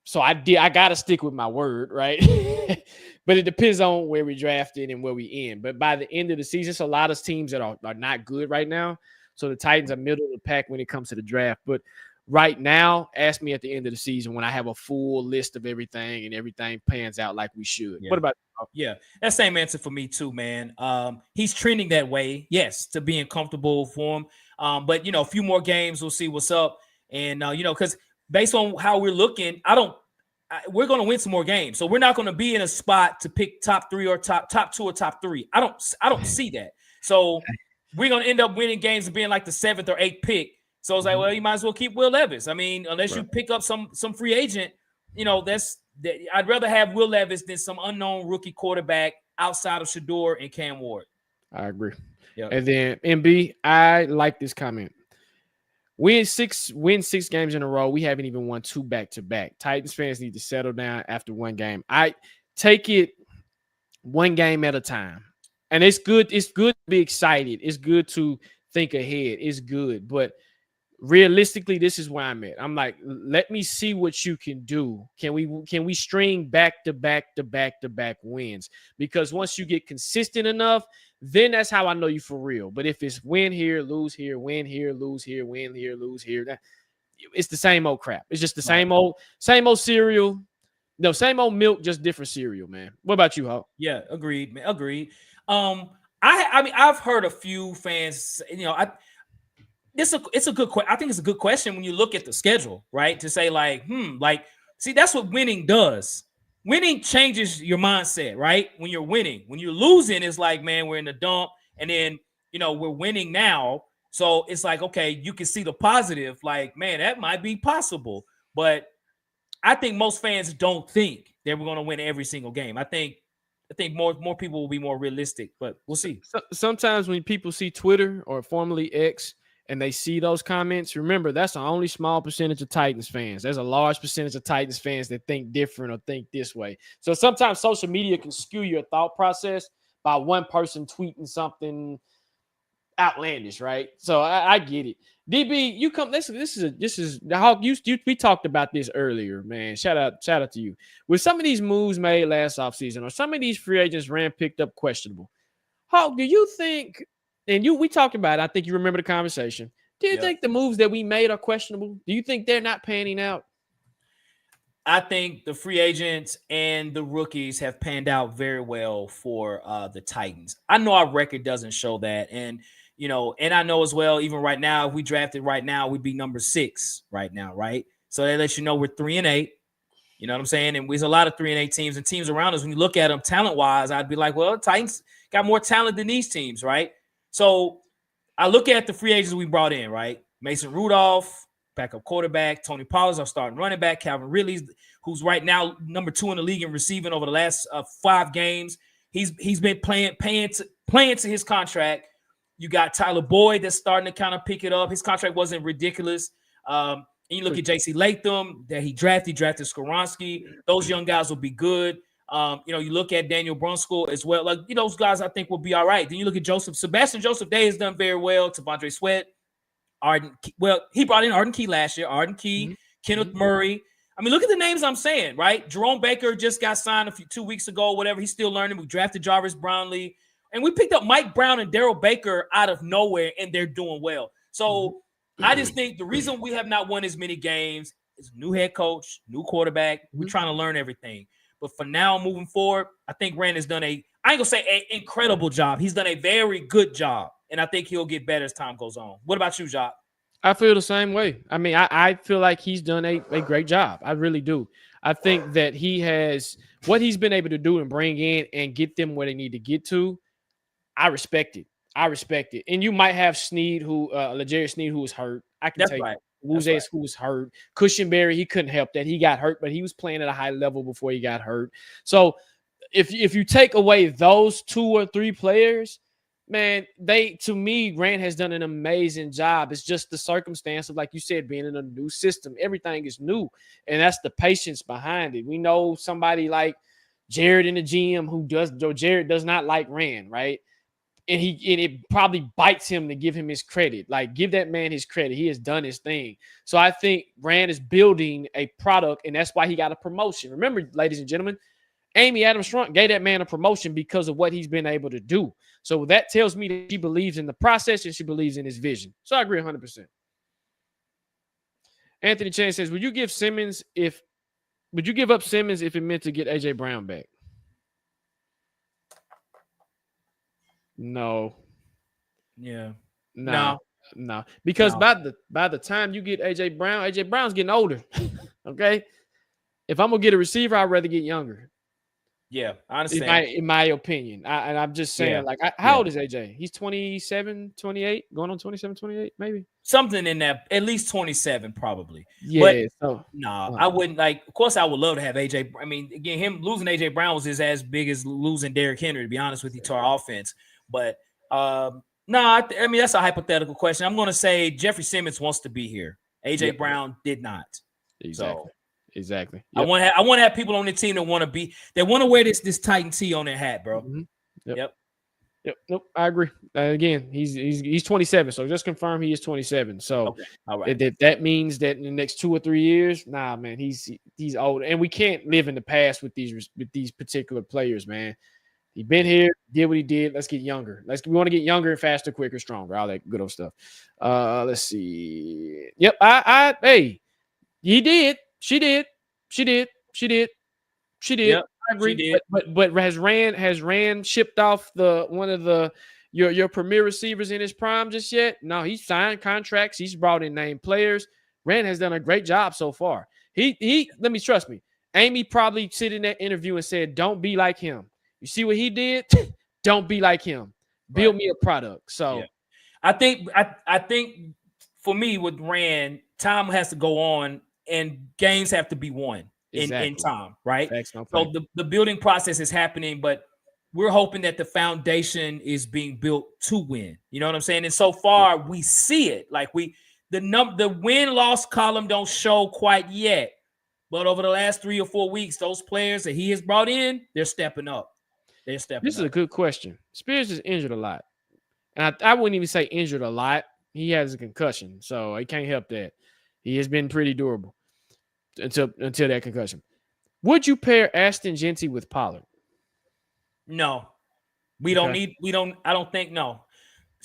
So I got to stick with my word, right? But it depends on where we drafted and where we end. But by the end of the season, it's a lot of teams that are not good right now. So the Titans are middle of the pack when it comes to the draft. But right now, ask me at the end of the season when I have a full list of everything and everything pans out like we should. Yeah. What about you? Yeah, that same answer for me too, man. He's trending that way, yes, to being comfortable for him. But a few more games, we'll see what's up. And because based on how we're looking, we're going to win some more games. So we're not going to be in a spot to pick top 3 or top 2 or top 3. I don't see that. So we're going to end up winning games and being like the 7th or 8th pick. So it's like, well, you might as well keep Will Levis. I mean, unless you pick up some free agent, I'd rather have Will Levis than some unknown rookie quarterback outside of Shador and Cam Ward. I agree. Yep. And then MB, I like this comment. Win six games in a row. We haven't even won 2 back-to-back. Titans fans need to settle down after one game. I take it one game at a time. And it's good. It's good to be excited. It's good to think ahead. It's good. But realistically, this is where I'm at. I'm like, let me see what you can do. Can we string back-to-back wins? Because once you get consistent enough, then that's how I know you for real. But if it's win here, lose here, win here, lose here, win here, lose here, it's the same old crap. It's just the same old cereal. No, same old milk, just different cereal, man. What about you, Hawk? Yeah, agreed, man. Agreed. I mean, I've heard a few fans, it's a good question. I think it's a good question when you look at the schedule, right? To say see, that's what winning does. Winning changes your mindset, right? When you're winning. When you're losing, it's like, man, we're in the dump. And then, we're winning now. So it's like, okay, you can see the positive. Like, man, that might be possible. But I think most fans don't think that we're going to win every single game. I think more people will be more realistic, but we'll see. Sometimes when people see Twitter or formerly X and they see those comments, remember, that's the only small percentage of Titans fans. There's a large percentage of Titans fans that think different or think this way. So sometimes social media can skew your thought process by one person tweeting something outlandish, right? So I get it. DB, you come. This is the Hawk. We talked about this earlier, man. Shout out to you. With some of these moves made last offseason, or some of these free agents picked up questionable. Hawk, do you think? And we talked about it. I think you remember the conversation. Do you think the moves that we made are questionable? Do you think they're not panning out? I think the free agents and the rookies have panned out very well for the Titans. I know our record doesn't show that, and and I know as well. Even right now, if we drafted right now, we'd be number 6 right now, right? So that lets you know we're 3-8. You know what I'm saying? And there's a lot of 3-8 teams and teams around us. When you look at them talent wise, I'd be like, well, Titans got more talent than these teams, right? So I look at the free agents we brought in, right? Mason Rudolph, backup quarterback. Tony Pollard's our starting running back. Calvin Ridley, who's right now number 2 in the league in receiving over the last 5 games. He's been playing to his contract. You got Tyler Boyd that's starting to kind of pick it up. His contract wasn't ridiculous. And you look at J.C. Latham that he drafted Skoronski. Those young guys will be good. You look at Daniel Brunskill as well. Like, those guys I think will be all right. Then you look at Sebastian Joseph Day has done very well. T'Vondre Sweat. He brought in Arden Key last year. Arden Key, Kenneth Murray. I mean, look at the names I'm saying, right? Jerome Baker just got signed 2 weeks ago, whatever. He's still learning. We drafted Jarvis Brownlee. And we picked up Mike Brown and Darrell Baker out of nowhere, and they're doing well. So I just think the reason we have not won as many games is new head coach, new quarterback. We're trying to learn everything. But for now, moving forward, I think Rand has done I ain't going to say an incredible job. He's done a very good job. And I think he'll get better as time goes on. What about you, Jacques? I feel the same way. I mean, I feel like he's done a great job. I really do. I think that he has what he's been able to do and bring in and get them where they need to get to. I respect it. And you might have Sneed, L'Jarius Sneed, who was hurt. I can take it. Wuzes, who was hurt. Cushenberry, he couldn't help that. He got hurt, but he was playing at a high level before he got hurt. So if you take away those 2 or 3 players, man, to me, Grant has done an amazing job. It's just the circumstance of, like you said, being in a new system. Everything is new, and that's the patience behind it. We know somebody like Jared in the GM Jared does not like Rand, right? And it probably bites him to give him his credit. Like, give that man his credit. He has done his thing. So I think Rand is building a product, and that's why he got a promotion. Remember, ladies and gentlemen, Amy Adams-Strunk gave that man a promotion because of what he's been able to do. So that tells me that she believes in the process and she believes in his vision. So I agree 100%. Anthony Chan says, would you give up Simmons if it meant to get A.J. Brown back? No. Yeah. No. Because by the time you get AJ Brown's getting older. Okay. If I'm gonna get a receiver, I'd rather get younger. Yeah, I understand. In my opinion. And I'm just saying, how old is AJ? He's 27, 28, going on 27, 28, maybe. Something in that, at least 27, probably. Yeah. But I wouldn't of course I would love to have AJ. I mean, again, him losing AJ Brown was as big as losing Derrick Henry, to be honest with you, to our offense. But I mean, that's a hypothetical question. I'm going to say Jeffrey Simmons wants to be here. AJ Brown did not. Exactly. So, exactly. Yep. I want to have people on the team that want to wear this Titan T on their hat, bro. Mm-hmm. Yep. Nope. I agree. Again, he's 27, so just confirm he is 27. So all right. If that means that in the next 2 or 3 years, nah, man, he's old, and we can't live in the past with these particular players, man. He been here, did what he did. Let's get younger. We want to get younger and faster, quicker, stronger. All that good old stuff. Let's see. Yep. Hey, he did. She did. Yep, I agree. But has Rand shipped off one of your premier receivers in his prime just yet? No, he's signed contracts. He's brought in named players. Rand has done a great job so far. Trust me. Amy probably sit in that interview and said, "Don't be like him. You see what he did? Don't be like him. Build me a product." So I think for me with Rand, time has to go on and games have to be won in time, right? So the building process is happening, but we're hoping that the foundation is being built to win. You know what I'm saying? And so far we see it. Like the win-loss column don't show quite yet, but over the last 3 or 4 weeks, those players that he has brought in, they're stepping up. This is a good question. Spears is injured a lot. And I wouldn't even say injured a lot. He has a concussion, so he can't help that. He has been pretty durable until that concussion. Would you pair Ashton Jeanty with Pollard? No. I don't think no.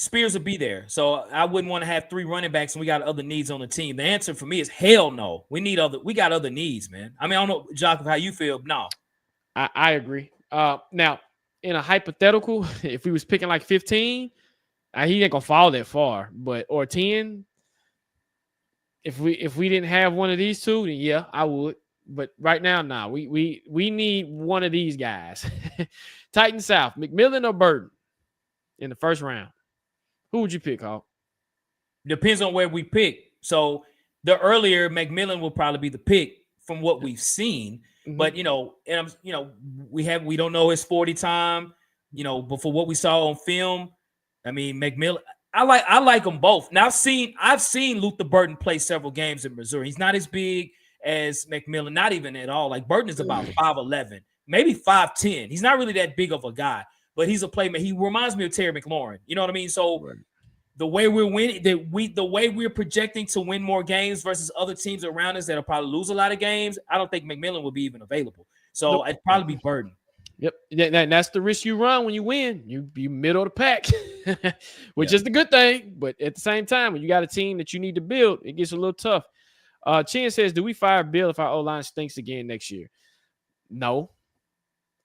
Spears will be there. So I wouldn't want to have 3 running backs and we got other needs on the team. The answer for me is hell no. We got other needs, man. I mean, I don't know, Jock, how you feel. No. I agree. Now, in a hypothetical, if we was picking like 15, he ain't gonna fall that far, or 10. If we didn't have one of these two, then yeah, I would. But right now, nah. We need one of these guys. Titan South, McMillan or Burden in the first round. Who would you pick, Hawk? Depends on where we pick. So the earlier McMillan will probably be the pick from what we've seen. Mm-hmm. But we don't know his 40 time. But for what we saw on film, I mean, McMillan. I like them both. Now I've seen Luther Burden play several games in Missouri. He's not as big as McMillan, not even at all. Like Burden is about 5'11", maybe 5'10". He's not really that big of a guy, but he's a playmaker. He reminds me of Terry McLaurin. You know what I mean? So the way we're winning, the way we're projecting to win more games versus other teams around us that'll probably lose a lot of games, I don't think McMillan will be even available. So it'd probably be Burden. Yep, that's the risk you run when you win. You be middle of the pack, which is the good thing. But at the same time, when you got a team that you need to build, it gets a little tough. Chin says, "Do we fire Bill if our O-line stinks again next year?" No,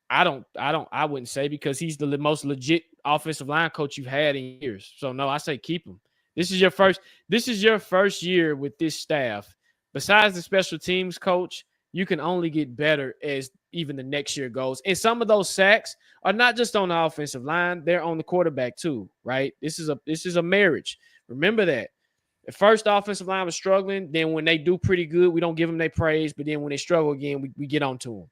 I don't. I wouldn't say, because he's the most legit offensive line coach you've had in years. So no, I say keep him. This is your first year with this staff. Besides the special teams coach, you can only get better as even the next year goes. And some of those sacks are not just on the offensive line, they're on the quarterback too, right? This is a marriage. Remember that. The first offensive line was struggling. Then when they do pretty good, we don't give them their praise. But then when they struggle again, we get on to them.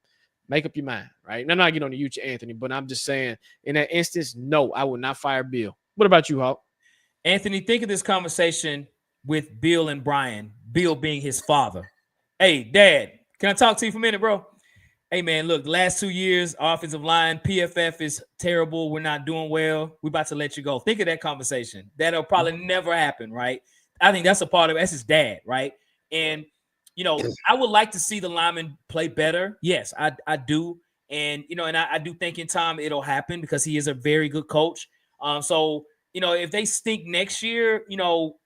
Make up your mind, right? And I'm not getting on to you, Anthony, but I'm just saying, in that instance, no, I would not fire Bill. What about you, Hawk? Anthony, think of this conversation with Bill and Brian, Bill being his father. Hey, Dad, can I talk to you for a minute, bro? Hey, man, look, last 2 years, offensive line, PFF is terrible. We're not doing well. We're about to let you go. Think of that conversation. That'll probably never happen, right? I think that's a part of it. That's his dad, right? And, I would like to see the linemen play better. Yes, I do. And, I do think in time it'll happen because he is a very good coach. So, if they stink next year,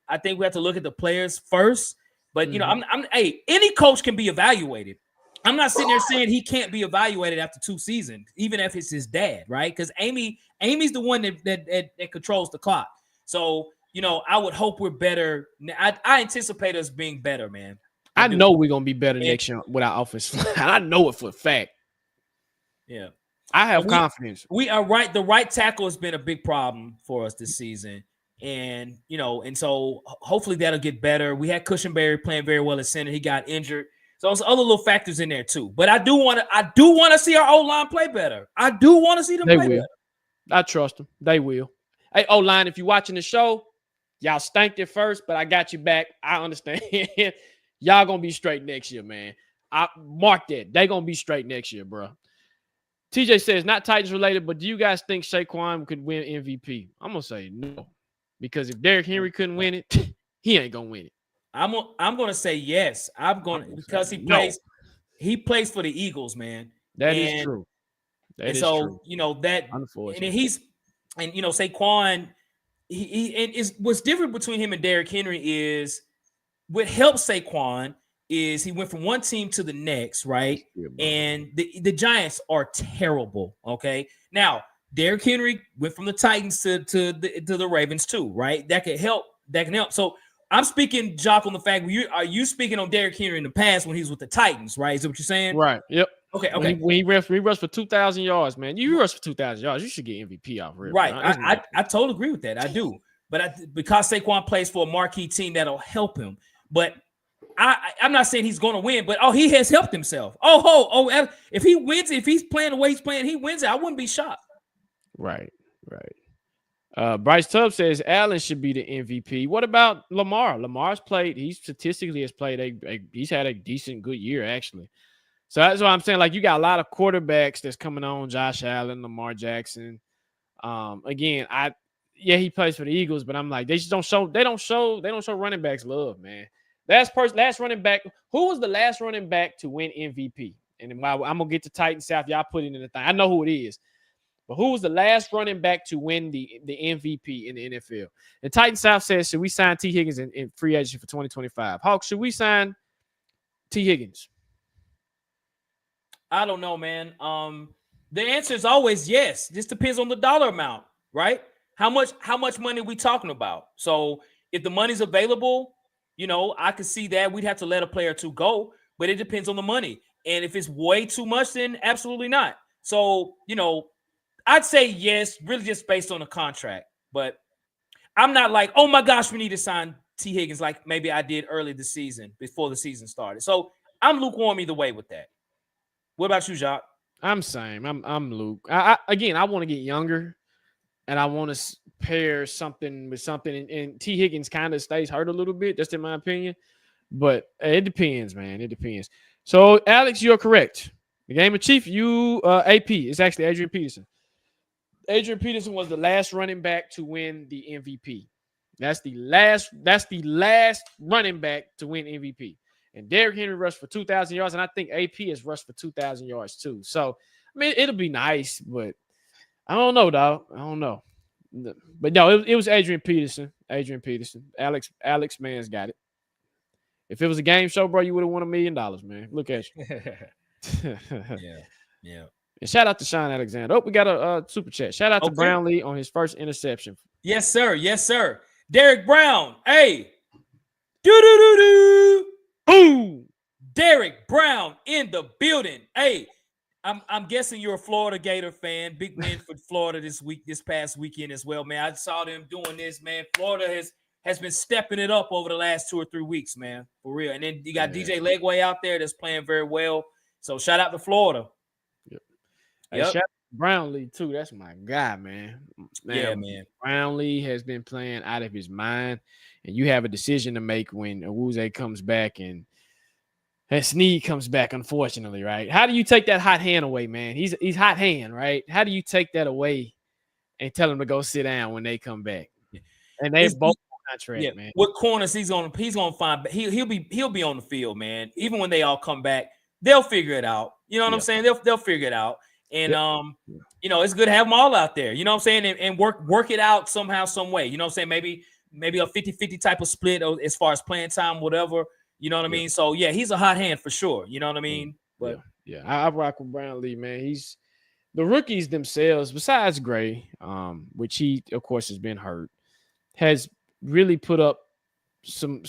I think we have to look at the players first. But, any coach can be evaluated. I'm not sitting there saying he can't be evaluated after 2 seasons, even if it's his dad, right? Because Amy's the one that controls the clock. So, I would hope we're better. I anticipate us being better, man. I know we're going to be better next year with our offense. I know it for a fact. Yeah. I have confidence. We are right. The right tackle has been a big problem for us this season. And, and so hopefully that'll get better. We had Cushenberry playing very well at center. He got injured. So there's other little factors in there too. But I do want to see our O-line play better. I do want to see them play better. I trust them. They will. Hey, O-line, if you're watching the show, y'all stanked it first, but I got you back. I understand. Y'all going to be straight next year, man. I mark that. They going to be straight next year, bro. TJ says, not Titans related, but do you guys think Saquon could win MVP? I'm going to say no. Because if Derrick Henry couldn't win it, he ain't going to win it. I'm going to say yes. Because he plays for the Eagles, man. That is true. That is true. Saquon, what's different between him and Derrick Henry is what helps Saquon is he went from one team to the next, right? Yeah, and the Giants are terrible. Okay. Now, Derrick Henry went from the Titans to the Ravens too, right? That can help. So I'm speaking, Jock, on the fact are you speaking on Derrick Henry in the past when he was with the Titans, right? Is that what you're saying? Right. Yep. Okay. When he rushed for 2,000 yards, man. You rushed for 2,000 yards, you should get MVP off rip. Right. I totally agree with that. I do. But because Saquon plays for a marquee team, that'll help him. But I'm not saying he's going to win, but he has helped himself. If he wins, if he's playing the way he's playing, he wins it. I wouldn't be shocked. Right. Bryce Tubbs says Allen should be the MVP. What about Lamar? Lamar's played. He statistically has played he's had a decent, good year actually. So that's what I'm saying. Like you got a lot of quarterbacks that's coming on. Josh Allen, Lamar Jackson. Again, he plays for the Eagles, but I'm like they just don't show. They don't show running backs love, man. Last running back. Who was the last running back to win MVP? And I'm gonna get to Titan South. Y'all put it in the thing. I know who it is. But who was the last running back to win the MVP in the NFL? And Titan South says, should we sign T. Higgins in free agency for 2025? Hawk, should we sign T. Higgins? I don't know, man. The answer is always yes. Just depends on the dollar amount, right? How much money are we talking about? So if the money's available, I could see that we'd have to let a player or two go, but it depends on the money. And if it's way too much, then absolutely not. So, I'd say yes, really just based on the contract. But I'm not like, oh my gosh, we need to sign T. Higgins like maybe I did early this season before the season started. So I'm lukewarm either way with that. What about you, Jacques? I'm same. I'm Luke. I want to get younger, and I want to pair something with something. And T. Higgins kind of stays hurt a little bit, just in my opinion. But it depends, man. It depends. So, Alex, you're correct. The game of chief, AP. It's actually Adrian Peterson. Adrian Peterson was the last running back to win the MVP. That's the last running back to win MVP. And Derrick Henry rushed for 2,000 yards, and I think AP has rushed for 2,000 yards too. So, I mean, it'll be nice, but I don't know, dog. I don't know. But no, it was Adrian Peterson. Adrian Peterson. Alex Mann's got it. If it was a game show, bro, you would have won $1 million, man. Look at you. Yeah. And shout out to Sean Alexander. Oh, we got a super chat. Shout out to Brownlee on his first interception. Yes, sir. Derek Brown. Hey. Do. Boom. Derek Brown in the building. Hey, I'm guessing you're a Florida Gator fan. Big win for Florida this past weekend as well, man. I saw them doing this, man. Florida has been stepping it up over the last 2 or 3 weeks, man, for real. And then you got DJ Legway out there that's playing very well. So shout out to Florida. Yep. Hey, shout out to Brownlee too. That's my guy, man. Yeah, man. Brownlee has been playing out of his mind, and you have a decision to make when Awuzie comes back and Snead comes back, unfortunately, right? How do you take that hot hand away, man? He's hot hand, right? How do you take that away and tell him to go sit down when they come back? And they both contract, man. What corners he's gonna find? He'll be on the field, man. Even when they all come back, they'll figure it out. You know what I'm saying? They'll figure it out. And it's good to have them all out there. You know what I'm saying? And work it out somehow, some way. You know what I'm saying? Maybe a 50-50 type of split as far as playing time, whatever. You know what I mean? So yeah, he's a hot hand for sure. You know what I mean? But I rock with Brownlee, man. He's the rookies themselves, besides Gray, which he of course has been hurt, has really put up some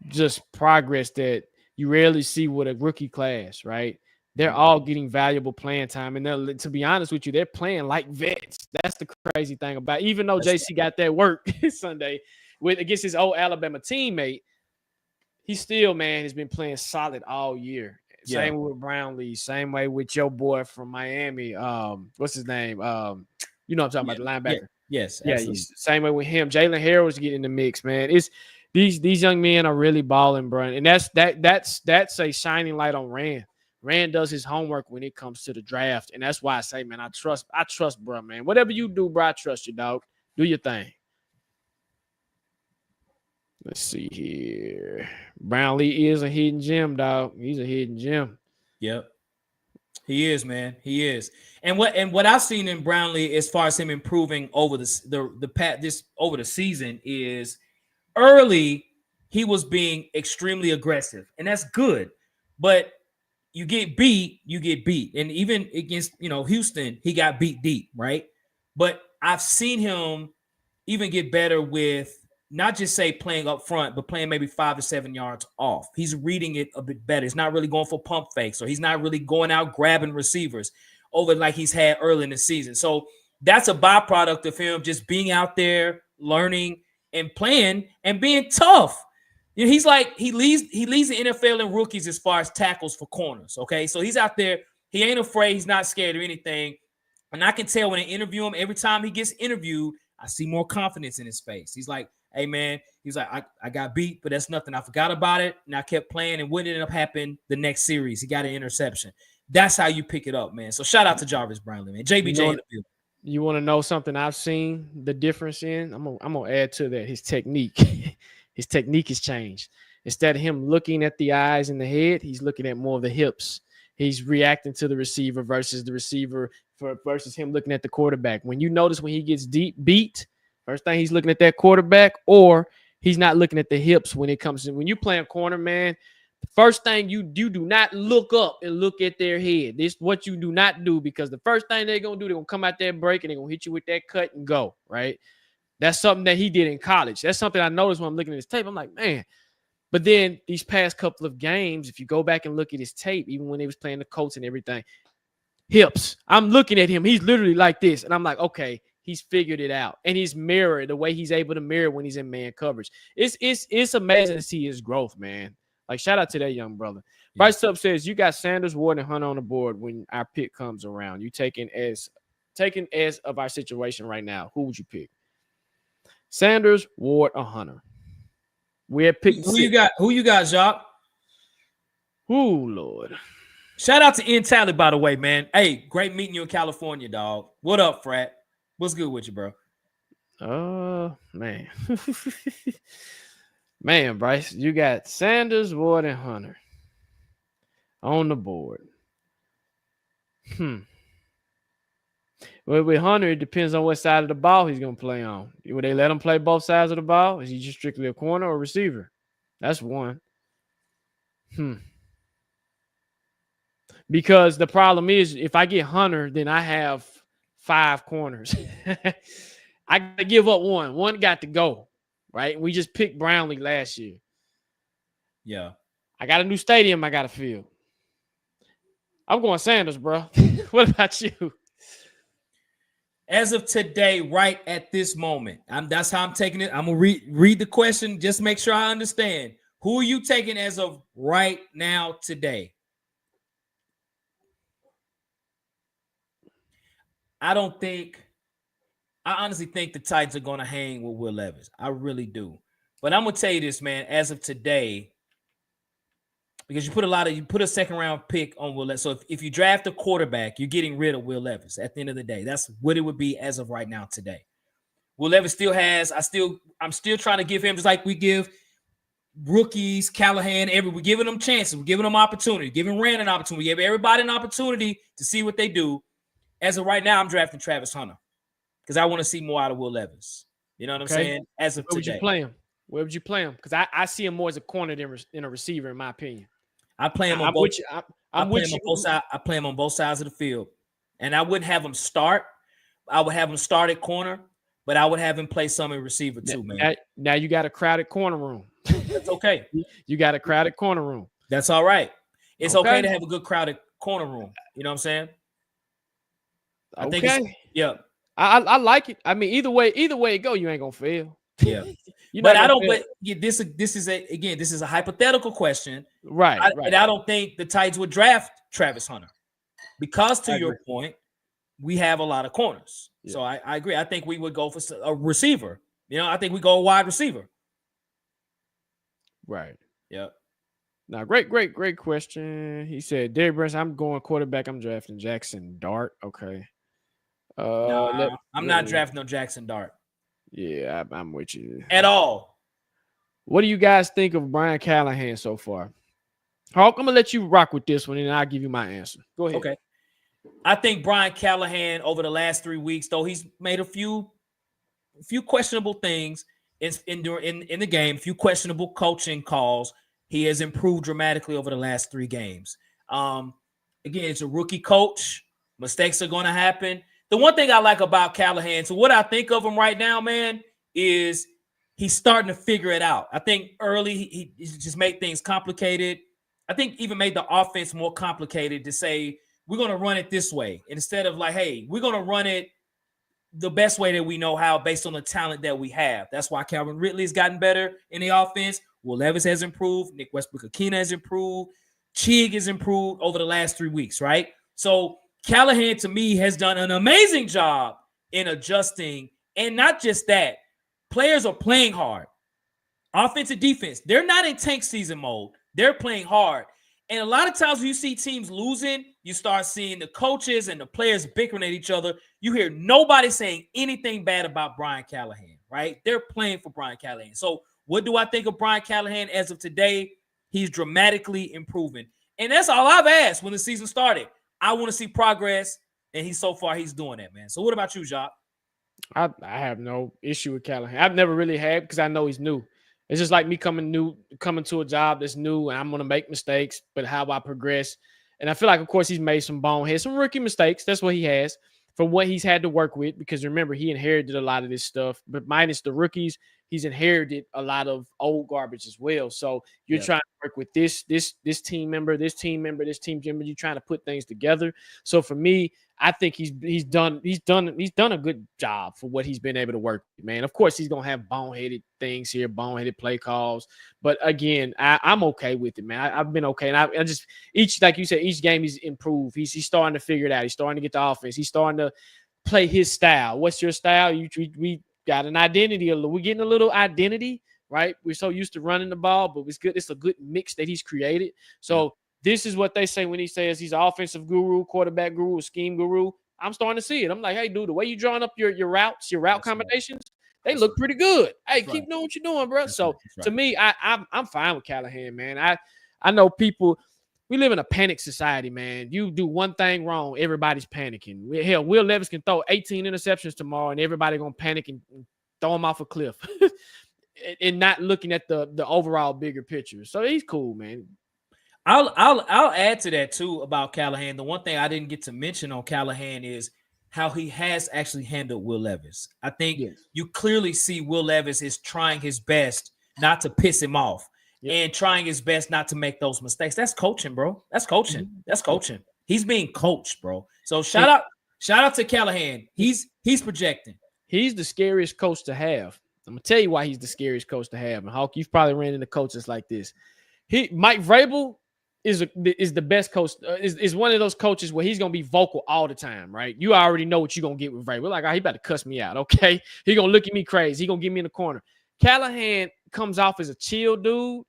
just progress that you rarely see with a rookie class, right? They're all getting valuable playing time, and to be honest with you, they're playing like vets. That's the crazy thing about it. Even though JC got that work Sunday against his old Alabama teammate, he still, man, has been playing solid all year. Same with Brownlee, same way with your boy from Miami. What's his name? You know what I'm talking about, the linebacker. Yes, same way with him. Jalen Harrell's getting in the mix, man. It's these young men are really balling, bro, and that's a shining light on Rand. Rand does his homework when it comes to the draft, and that's why I say, man, I trust, bro, man. Whatever you do, bro, I trust you, dog. Do your thing. Let's see here. Brownlee is a hidden gem, dog. He's a hidden gem. Yep. He is, man. He is. And what I've seen in Brownlee as far as him improving over over the season is early he was being extremely aggressive, and that's good. But you get beat. And even against, Houston, he got beat deep, right? But I've seen him even get better with not just say playing up front, but playing maybe 5 to 7 yards off. He's reading it a bit better. He's not really going for pump fakes, or he's not really going out grabbing receivers over like he's had early in the season. So that's a byproduct of him just being out there, learning and playing and being tough. He's like, he leads the NFL in rookies as far as tackles for corners. Okay. So he's out there. He ain't afraid. He's not scared of anything. And I can tell when I interview him, every time he gets interviewed, I see more confidence in his face. He's like, hey, man, he's like, I got beat, but that's nothing. I forgot about it, and I kept playing, and what ended up happening the next series, he got an interception. That's how you pick it up, man. So shout out to Jarvis Brownlee, man. JBJ in the field. You want to know something I've seen the difference in? I'm gonna add to that his technique. His technique has changed. Instead of him looking at the eyes and the head, he's looking at more of the hips. He's reacting to the receiver versus versus him looking at the quarterback. When you notice when he gets deep beat, first thing he's looking at that quarterback, or he's not looking at the hips when it comes to when you playing corner, man. The first thing you do not look up and look at their head. This is what you do not do, because the first thing they're gonna do, they're gonna come out there break and they're gonna hit you with that cut and go, right? That's something that he did in college. That's something I noticed when I'm looking at his tape. I'm like, man. But then these past couple of games, if you go back and look at his tape, even when he was playing the Colts and everything, hips. I'm looking at him. He's literally like this. And I'm like, okay, he's figured it out. And he's mirrored the way he's able to mirror when he's in man coverage. It's amazing to see his growth, man. Like, shout out to that young brother. Yeah. Bryce Tubb says, you got Sanders, Ward, and Hunter on the board when our pick comes around. You taking as of our situation right now. Who would you pick? Sanders, Ward, or Hunter? We're picking. Who you got, Jacques? Ooh, Lord. Shout out to Ian Talley, by the way, man. Hey, great meeting you in California, dog. What up, frat? What's good with you, bro? Man. Man, Bryce, you got Sanders, Ward, and Hunter on the board. Well, with Hunter, it depends on what side of the ball he's going to play on. Would they let him play both sides of the ball? Is he just strictly a corner or receiver? That's one. Because the problem is, if I get Hunter, then I have 5 corners. I got to give up one. One got to go, right? We just picked Brownlee last year. Yeah. I got a new stadium I got to fill. I'm going Sanders, bro. What about you? As of today, right at this moment, that's how I'm taking it. I'm going to read the question. Just make sure I understand. Who are you taking as of right now today? I honestly think the Titans are going to hang with Will Levis. I really do. But I'm going to tell you this, man, as of today, because you put a second round pick on Will Levis. So if you draft a quarterback, you're getting rid of Will Levis at the end of the day. That's what it would be as of right now today. Will Levis still has, I'm still trying to give him, just like we give rookies, Callahan, we're giving them chances. We're giving them opportunity, giving Rand an opportunity. We give everybody an opportunity to see what they do. As of right now, I'm drafting Travis Hunter because I want to see more out of Will Levis. You know what I'm saying? As of today. Would you play him? Where would you play him? Because I see him more as a corner than a receiver, in my opinion. I play him on both. I play him on both sides of the field, and I wouldn't have him start. I would have him start at corner, but I would have him play some in receiver too, man. Now you got a crowded corner room. That's okay. You got a crowded corner room. That's all right. It's okay to have a good crowded corner room. You know what I'm saying? I think yeah. I like it. I mean, either way it go, you ain't gonna fail. Yeah. But I don't. But this is a hypothetical question, right? And I don't think the Titans would draft Travis Hunter because, to your point, we have a lot of corners. Yeah. So I agree. I think we would go for a receiver. You know, I think we go a wide receiver. Right. Yeah. Now, great question. He said, Derek Brunson, I'm going quarterback. I'm drafting Jackson Dart. Okay. I'm not drafting no Jackson Dart. Yeah, I'm with you. At all. What do you guys think of Brian Callahan so far? Hawk, I'm going to let you rock with this one, and I'll give you my answer. Go ahead. Okay. I think Brian Callahan, over the last 3 weeks, though, he's made a few questionable things in the game, a few questionable coaching calls. He has improved dramatically over the last 3 games. Again, it's a rookie coach. Mistakes are going to happen. The one thing I like about Callahan, so what I think of him right now, man, is he's starting to figure it out. I think early he just made things complicated. I think even made the offense more complicated to say, we're going to run it this way. Instead of like, hey, we're going to run it the best way that we know how based on the talent that we have. That's why Calvin Ridley has gotten better in the offense. Will Levis has improved. Nick Westbrook-Akina has improved. Chig has improved over the last 3 weeks, right? So Callahan, to me, has done an amazing job in adjusting. And not just that, players are playing hard. Offense and defense, they're not in tank season mode. They're playing hard. And a lot of times when you see teams losing, you start seeing the coaches and the players bickering at each other. You hear nobody saying anything bad about Brian Callahan, right? They're playing for Brian Callahan. So what do I think of Brian Callahan as of today? He's dramatically improving. And that's all I've asked when the season started. I want to see progress, and he's doing that, man. So what about you, Jacques? I have no issue with Callahan. I've never really had because I know he's new. It's just like me coming to a job that's new, and I'm going to make mistakes, but how I progress. And I feel like, of course, he's made some boneheads, some rookie mistakes. That's what he has for what he's had to work with, because remember, he inherited a lot of this stuff, but minus the rookies, he's inherited a lot of old garbage as well. So you're trying to work with this team member, this team member. You're trying to put things together. So for me, I think he's done a good job for what he's been able to work with, man. Of course, he's gonna have boneheaded things here, boneheaded play calls. But again, I'm okay with it, man. I've been okay, and I just like you said, each game he's improved. He's starting to figure it out. He's starting to get the offense. He's starting to play his style. What's your style? We got an identity. We're getting a little identity, right? We're so used to running the ball, but it's good. It's a good mix that he's created. So this is what they say when he says he's an offensive guru, quarterback guru, scheme guru. I'm starting to see it. I'm like, hey, dude, the way you drawing up your routes, your route combinations, they look pretty good. Hey, keep doing what you're doing, bro. So to me, I'm fine with Callahan, man. I know people. We live in a panic society, man. You do one thing wrong, everybody's panicking. Hell, Will Levis can throw 18 interceptions tomorrow, and everybody gonna panic and throw him off a cliff, and not looking at the overall bigger picture. So he's cool, man. I'll add to that too about Callahan. The one thing I didn't get to mention on Callahan is how he has actually handled Will Levis. I think you clearly see Will Levis is trying his best not to piss him off and trying his best not to make those mistakes. That's coaching, bro. That's coaching. That's coaching. He's being coached, bro. So shout out to Callahan. He's projecting. He's the scariest coach to have. I'm gonna tell you why he's the scariest coach to have. And Hawk, you've probably ran into coaches like this. Mike Vrabel is the best coach, is one of those coaches where he's going to be vocal all the time, right? You already know what you're going to get with Vrabel. Like, he about to cuss me out, okay? He going to look at me crazy. He going to get me in the corner. Callahan comes off as a chill dude,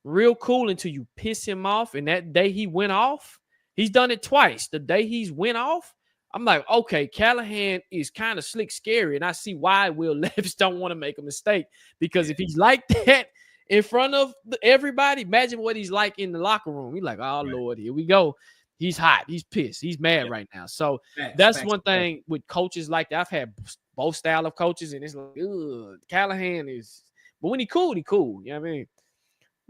real cool until you piss him off. And that day he went off, he's done it twice. The day he's went off, I'm like, okay, Callahan is kind of slick scary. And I see why Will Levis don't want to make a mistake, because if he's like that in front of everybody, imagine what he's like in the locker room. He's like, oh, Lord, here we go. He's hot. He's pissed. He's mad right now. So that's one thing with coaches like that. I've had both style of coaches, and it's like, ugh, Callahan is – but when he cool, he cool. You know what I mean?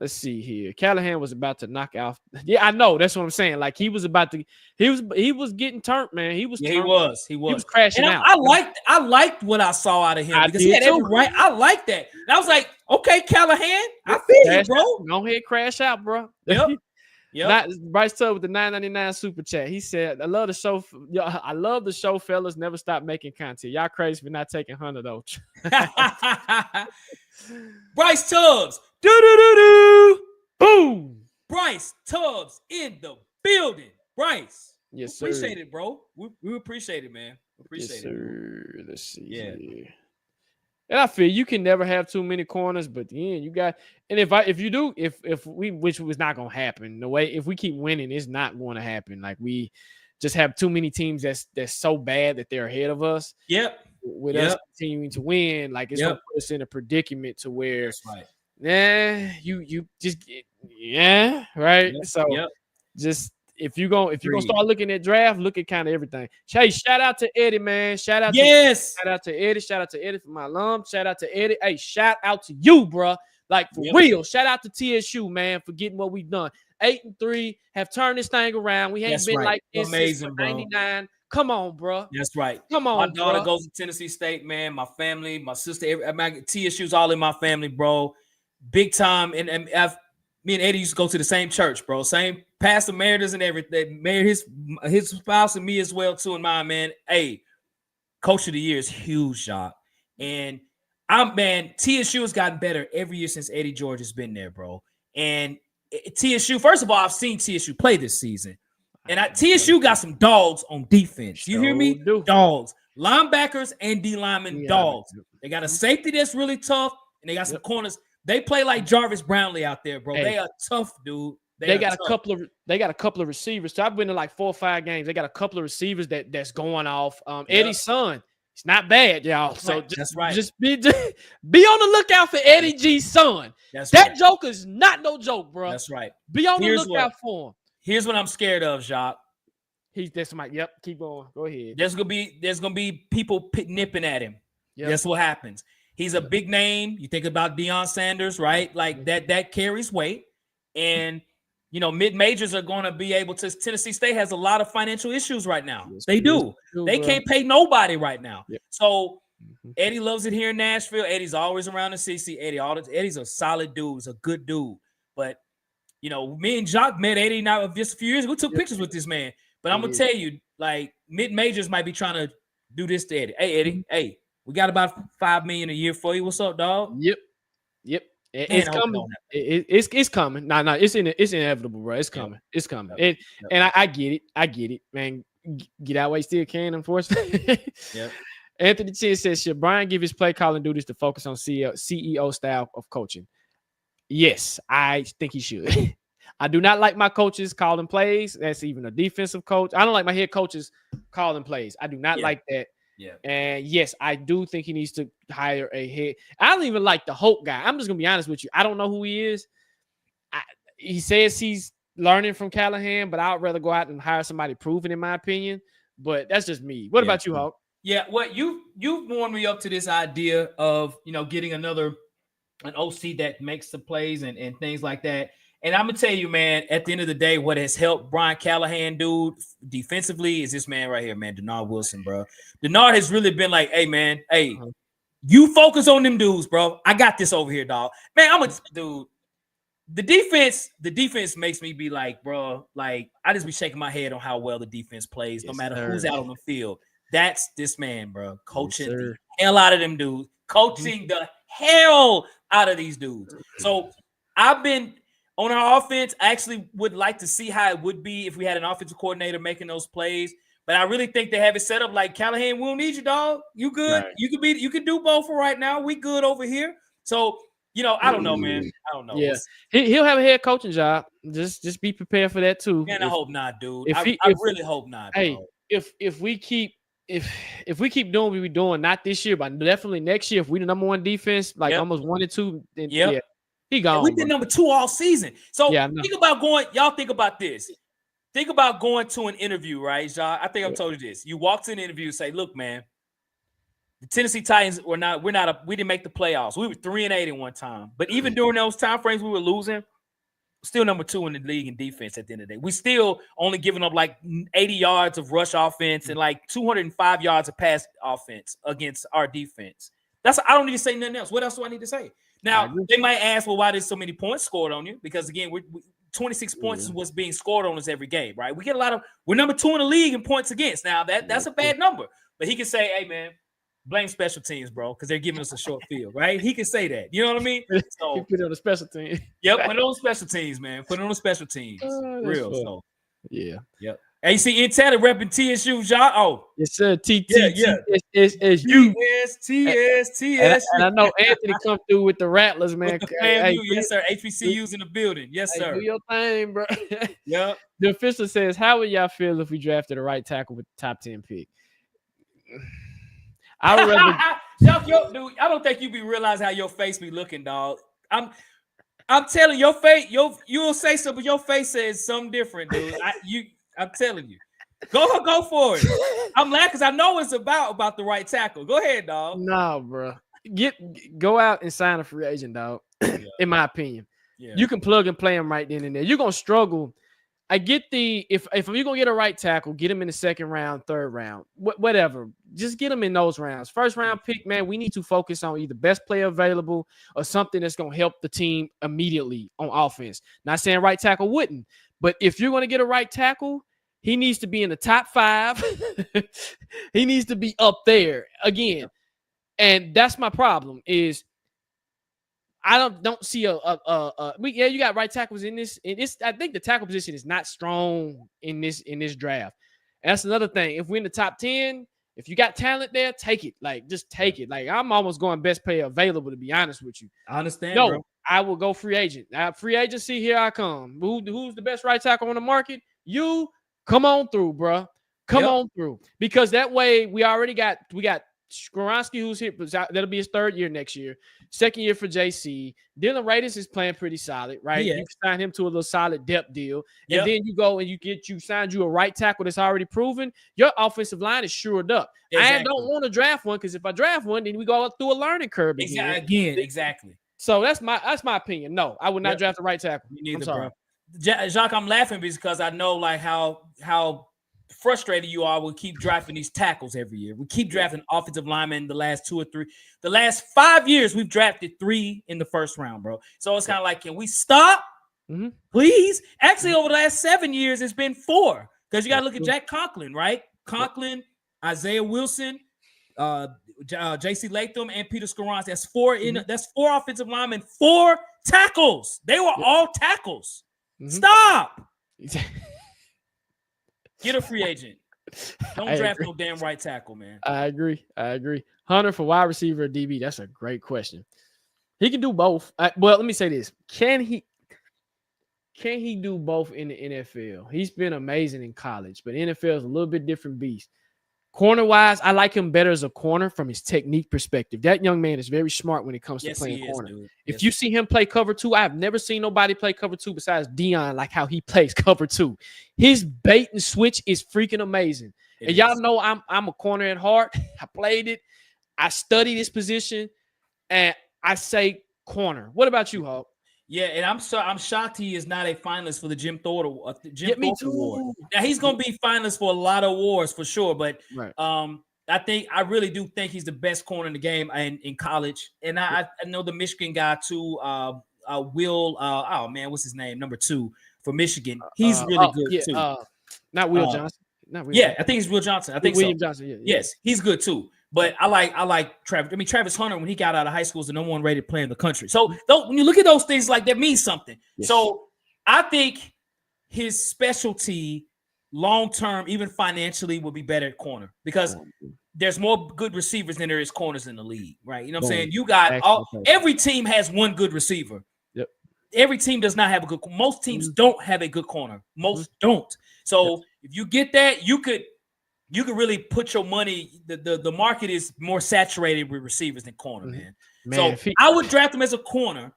Let's see here. Callahan was about to knock out. Yeah, I know. That's what I'm saying. Like, he was about to – he was getting turned, man. He was. He was crashing out. I liked what I saw out of him, because he had every right. I like that. And I was like, okay, Callahan, I feel you, bro. Go ahead, crash out, bro. Yep. Bryce Tubb with the $9.99 super chat. He said, I love the show, fellas. Never stop making content. Y'all crazy for not taking Hunter, though. Bryce Tubbs. Do-do-do-do. Boom. Bryce Tubbs in the building. Bryce. Yes, sir. Appreciate it, bro. We appreciate it, man. Appreciate it. Sir. Let's see. Yeah. Here. And I feel you can never have too many corners, but then you got, and if we, which was not gonna happen, the way if we keep winning, it's not going to happen. Like, we just have too many teams that's so bad that they're ahead of us. Yep. With us continuing to win, like, it's gonna put us in a predicament to where, that's right. You just right. So just if you're gonna start looking at draft, look at kind of everything. Hey, shout out to Eddie, man. Shout out to Eddie. Shout out to Eddie for my alum. Shout out to Eddie. Hey, shout out to you, bro. Like, for real. Shout out to TSU, man, for getting what we've done. 8-3, have turned this thing around. We ain't been like this since 99. Come on, bro. That's right. Come on, my daughter bro. goes to Tennessee State, man. My family, my sister, TSU's all in my family, bro. Big time. And me and Eddie used to go to the same church, bro. Same pastor emeritus and everything. Married his spouse and me as well, too, and mine, man. Hey, Coach of the Year is huge, Jacques. And TSU has gotten better every year since Eddie George has been there, bro. And TSU, first of all, I've seen TSU play this season. And TSU got some dogs on defense. You hear me? Dogs. Linebackers and D linemen, dogs. They got a safety that's really tough, and they got some corners. They play like Jarvis Brownlee out there, bro. Hey, they are tough, dude. They got a couple of receivers. So I've been to like 4 or 5 games. They got a couple of receivers that's going off. Eddie's son, it's not bad, y'all. So just be on the lookout for Eddie G's son. That joker's not no joke, bro. That's right. Be on the lookout for him. Here's what I'm scared of, Jacques. That's my. Yep. Keep going. Go ahead. There's gonna be people nipping at him. Yep. That's what happens. He's a big name. You think about Deion Sanders, right? Like that carries weight. And mid-majors are going to be able to. Tennessee State has a lot of financial issues right now. Yes, they do. They can't pay nobody right now. Yep. So Eddie loves it here in Nashville. Eddie's always around the CC. Eddie's a solid dude. He's a good dude. But me and Jacques met Eddie now just a few years ago. We took pictures with this man. But I'm gonna tell you, like mid-majors might be trying to do this to Eddie. Hey, Eddie. Hey, we got about $5 million a year for you. What's up, dog? Yep. It's coming. It's coming. No, it's inevitable, bro. It's coming. It's coming. Yep. And I get it, man. Get out while you still can, unfortunately. Yep. Anthony Chin says, should Brian give his play calling duties to focus on CEO style of coaching? Yes, I think he should. I do not like my coaches calling plays. That's even a defensive coach. I don't like my head coaches calling plays. I do not like that. Yeah. And yes, I do think he needs to hire a head. I don't even like the Hope guy. I'm just gonna be honest with you. I don't know who he is. He says he's learning from Callahan, but I'd rather go out and hire somebody proven, in my opinion. But that's just me. What about you, Hope? Yeah, well, you've warmed me up to this idea of getting an OC that makes the plays and things like that. And I'm gonna tell you, man, at the end of the day, what has helped Brian Callahan do defensively is this man right here, man, Denard Wilson, bro. Denard has really been like, hey, man, you focus on them dudes, bro. I got this over here, dog. Man, I'm a dude. The defense makes me be like, bro, like I just be shaking my head on how well the defense plays, no matter who's out on the field. That's this man, bro, coaching the hell out of them dudes, coaching the hell out of these dudes. So I've been on our offense. I actually would like to see how it would be if we had an offensive coordinator making those plays. But I really think they have it set up like Callahan, we don't need you, dog. You good? Right. You can do both for right now. We good over here. So I don't know, man. I don't know. Yeah, he'll have a head coaching job. Just be prepared for that too. Man, I hope not, dude. I really hope not. Hey, bro. if we keep doing what we're doing, not this year, but definitely next year, if we the number one defense, like almost 1 and 2, then he gone. We've been number 2 all season. So think about going. Y'all think about this. Think about going to an interview, right, Jacques? I think I've told you this. You walk to an interview and say, "Look, man, the Tennessee Titans we didn't make the playoffs. We were 3-8 at one time, but even during those time frames, we were losing. Still number 2 in the league in defense at the end of the day. We still only giving up like 80 yards of rush offense and like 205 yards of pass offense against our defense. I don't need to say nothing else. What else do I need to say? Now, they might ask, well, why there's so many points scored on you? Because, again, 26 points is what's being scored on us every game, right? We get we're number 2 in the league in points against. Now, that's a bad number. But he can say, hey, man, blame special teams, bro, because they're giving us a short field, right? He can say that. You know what I mean? So put it on the special team. Yep, put it on special teams, man. Put it on the special teams. Real. Fun. So yep. Hey, you see Intel repping TSU, Jacques? Oh, yes, sir. TSU. TS. And I know Anthony come through with the Rattlers, man. Yes, sir. HBCU's in the building. Yes, sir. Do your thing, bro. Yep. The official says, how would y'all feel if we drafted a right tackle with the top 10 pick? I would rather dude, I don't think you be realizing how your face be looking, dog. I'm telling your face, you'll say something, but your face says something different, dude. I'm telling you. Go for it. I'm laughing because I know it's about the right tackle. Go ahead, dog. No, bro. Go out and sign a free agent, dog. In my opinion. Yeah. You can plug and play him right then and there. You're gonna struggle. I get if you're gonna get a right tackle, get him in the second round, third round, whatever. Just get him in those rounds. First round pick, man, we need to focus on either best player available or something that's gonna help the team immediately on offense. Not saying right tackle wouldn't, but if you're gonna get a right tackle, he needs to be in the top 5. He needs to be up there again, and that's my problem. Is I don't see you got right tackles in this. I think the tackle position is not strong in this draft. And that's another thing. If we're in the top 10, if you got talent there, take it. Like, just take it. Like, I'm almost going best player available, to be honest with you. I understand, bro. I will go free agent. Free agency, here I come. Who's the best right tackle on the market? You come on through, bro. Come on through. Because that way we got Skoronski, who's here, that'll be his third year next year. Second year for JC. Dylan Radis is playing pretty solid, right? Yeah. You can sign him to a little solid depth deal. Yep. And then you go and you signed you a right tackle that's already proven. Your offensive line is shored up. Exactly. I don't want to draft one because if I draft one, then we go through a learning curve again. Exactly. So that's my opinion. No, I would not draft a right tackle. Me neither, I'm sorry. Bro. Jacques, I'm laughing because I know like how frustrated you are. We keep drafting these tackles every year. We keep drafting offensive linemen the last 2 or 3. The last 5 years, we've drafted 3 in the first round, bro. So it's kind of like, can we stop? Mm-hmm. Please. Actually, over the last 7 years, it's been 4. Because you got to look at Jack Conklin, right? Conklin, Isaiah Wilson, J.C. Latham, and Peter Skoronski. That's 4 that's 4 offensive linemen, 4 tackles. They were all tackles. Mm-hmm. Stop. Get a free agent. Don't draft no damn right tackle, man. I agree. Hunter for wide receiver or DB. That's a great question. He can do both. Well, let me say this. Can he do both in the NFL? He's been amazing in college, but NFL is a little bit different beast. Corner-wise, I like him better as a corner from his technique perspective. That young man is very smart when it comes to playing corner. If you see him play cover 2, I have never seen nobody play cover 2 besides Deion like how he plays cover 2. His bait and switch is freaking amazing. And y'all know I'm a corner at heart. I played it. I study this position, and I say corner. What about you, Hawk? Yeah, and I'm shocked he is not a finalist for the Jim Thorpe Award. Now he's gonna be finalist for a lot of awards for sure, but I really do think he's the best corner in the game in college. And I know the Michigan guy too, Will. What's his name? Number 2 for Michigan. He's really good too. Not Will Johnson. I think it's Will Johnson. I think William Johnson. Yeah. Yes, he's good too. But I like Travis. I mean, Travis Hunter, when he got out of high school, is the number 1 rated player in the country. So when you look at those things, like that means something. Yes. So I think his specialty long term, even financially, will be better at corner because there's more good receivers than there is corners in the league, right? You know what I'm saying? You got every team has one good receiver. Yep. Every team does not have a good. Most teams don't have a good corner. Most don't. So if you get that, you could really put your money. The market is more saturated with receivers than corner, man. So I would draft him as a corner,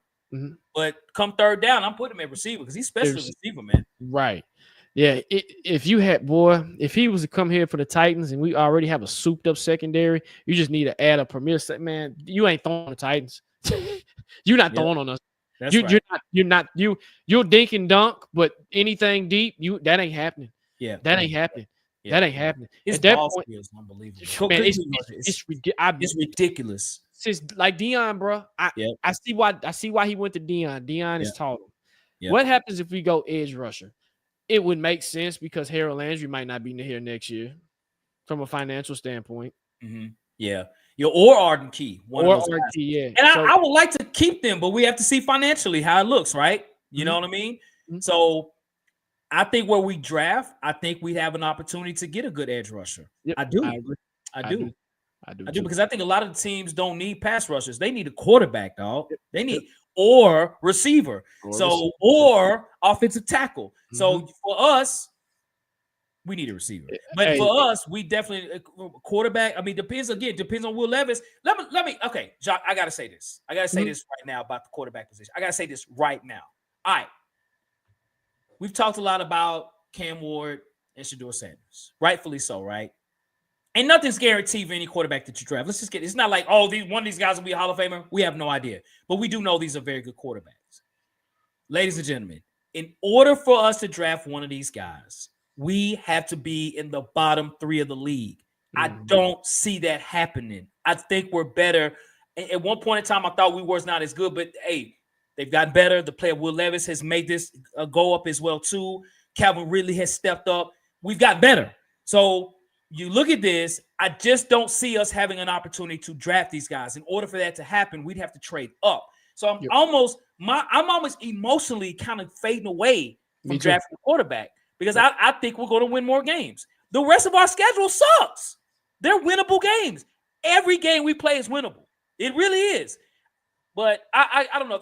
but come third down, I'm putting him at receiver because he's special receiver, man. Right. Yeah. If he was to come here for the Titans and we already have a souped up secondary, you just need to add a premier set, man. You ain't throwing the Titans. You're not throwing on us. You'll dink and dunk, but anything deep, that ain't happening. Yeah. That ain't happening. Yeah. That ain't happening. His ball skills unbelievable. Man, it's ridiculous. Since like Deion, bro, I see why he went to Deion. Deion is taller. Yeah. What happens if we go edge rusher? It would make sense because Harold Landry might not be here next year from a financial standpoint. Mm-hmm. Yeah. Or Arden Key. Arden Key, yeah. And I would like to keep them, but we have to see financially how it looks, right? You know what I mean? Mm-hmm. So I think where we draft, I think we have an opportunity to get a good edge rusher. Yep. I do. I do because I think a lot of the teams don't need pass rushers. They need a quarterback, dog. Yep. They need or receiver. Or offensive tackle. Mm-hmm. So for us, we need a receiver. But for us, we definitely quarterback. I mean, depends on Will Levis. Let me okay, Jacques, I gotta say this. I gotta say this right now about the quarterback position. I gotta say this right now. All right. We've talked a lot about Cam Ward and Shedeur Sanders. Rightfully so, right? And nothing's guaranteed for any quarterback that you draft. Let's just it's not like, one of these guys will be a Hall of Famer. We have no idea. But we do know these are very good quarterbacks. Ladies and gentlemen, in order for us to draft one of these guys, we have to be in the bottom 3 of the league. I don't see that happening. I think we're better. At one point in time, I thought we were not as good, but hey, they've gotten better. The player Will Levis has made this go up as well too. Calvin Ridley has stepped up. We've got better. So you look at this, I just don't see us having an opportunity to draft these guys. In order for that to happen, we'd have to trade up. So I'm almost emotionally kind of fading away from drafting a quarterback because I think we're going to win more games. The rest of our schedule sucks. They're winnable games. Every game we play is winnable. It really is. But I don't know.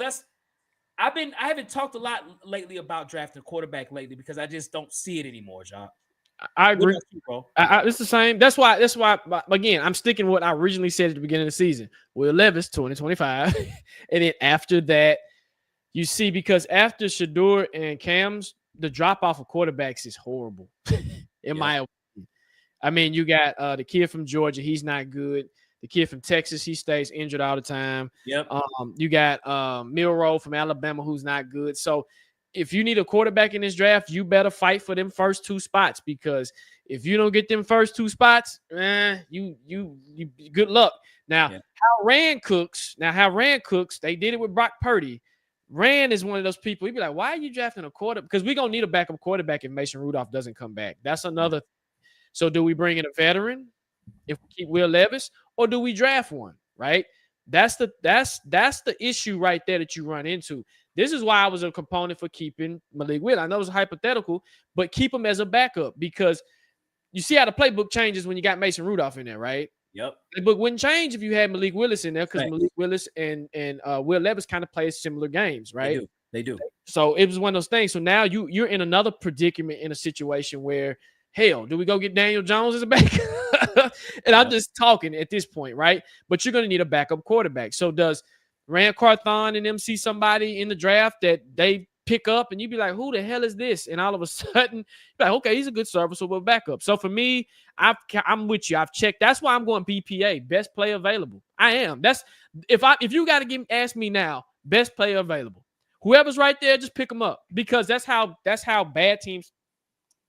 I haven't talked a lot lately about drafting a quarterback lately because I just don't see it anymore, John. I agree. Bro. It's the same. That's why. Again, I'm sticking with what I originally said at the beginning of the season. Will Levis 2025, and then after that, you see, because after Shador and Cam's, the drop off of quarterbacks is horrible. In my opinion. I mean, you got the kid from Georgia. He's not good. The kid from Texas, he stays injured all the time. Yep. You got Milroe from Alabama, who's not good. So if you need a quarterback in this draft, you better fight for them first 2 spots, because if you don't get them first 2 spots, you good luck. Now, how Rand cooks, they did it with Brock Purdy. Rand is one of those people. He'd be like, why are you drafting a quarterback? Because we're going to need a backup quarterback if Mason Rudolph doesn't come back. That's another. So do we bring in a veteran if we keep Will Levis, or do we draft one, right? That's the issue right there that you run into. This is why I was a component for keeping Malik Willis. I know it's hypothetical, but keep him as a backup, because you see how the playbook changes when you got Mason Rudolph in there, right? Yep. The playbook wouldn't change if you had Malik Willis in there, because Malik Willis and Will Levis kind of play similar games, right? They do. So it was one of those things. So now you're in another predicament, in a situation where, hell, do we go get Daniel Jones as a backup? And I'm just talking at this point, right? But you're going to need a backup quarterback. So does Rand Carthon and them see somebody in the draft that they pick up, and you'd be like, who the hell is this? And all of a sudden, you're like, okay, he's a good serviceable backup. So for me, I'm with you. I've checked. That's why I'm going BPA, best player available. I am. That's if you got to ask me now, best player available. Whoever's right there, just pick them up, because that's how bad teams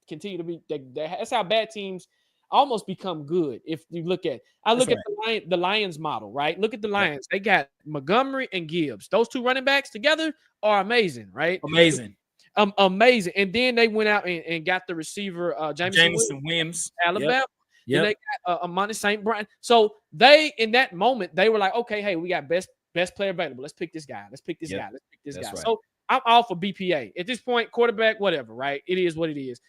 continue to be. That's how bad teams almost become good. If you look at, the Lions model, right? Look at the Lions. They got Montgomery and Gibbs. Those 2 running backs together are amazing, right? Amazing. Amazing. And then they went out and got the receiver, Jameson Williams, Alabama. Yep. And they got Amani St. Brown. So they, in that moment, they were like, okay, hey, we got best player available. Let's pick this guy. Let's pick this guy. Right. So I'm all for BPA. At this point, quarterback, whatever, right? It is what it is.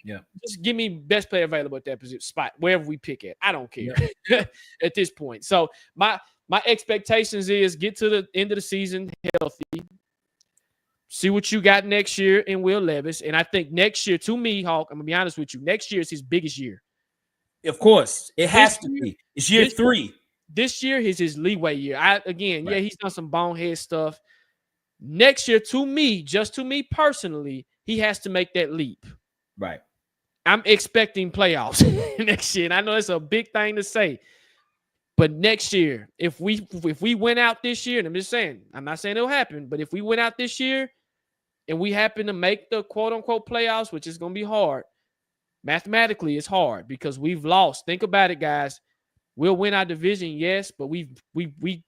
Yeah. Just give me best player available at that position spot, wherever we pick it. I don't care at this point. So my expectations is get to the end of the season healthy. See what you got next year in Will Levis. And I think next year, to me, Hawk, I'm going to be honest with you, next year is his biggest year. Of course. It has to be. It's year 3. This year is his leeway year. He's done some bonehead stuff. Next year, to me, just to me personally, he has to make that leap. Right. I'm expecting playoffs next year. And I know it's a big thing to say. But next year, if we went out this year, and I'm just saying, I'm not saying it'll happen, but if we went out this year and we happen to make the quote-unquote playoffs, which is going to be hard, mathematically it's hard because we've lost. Think about it, guys. We'll win our division, yes, but we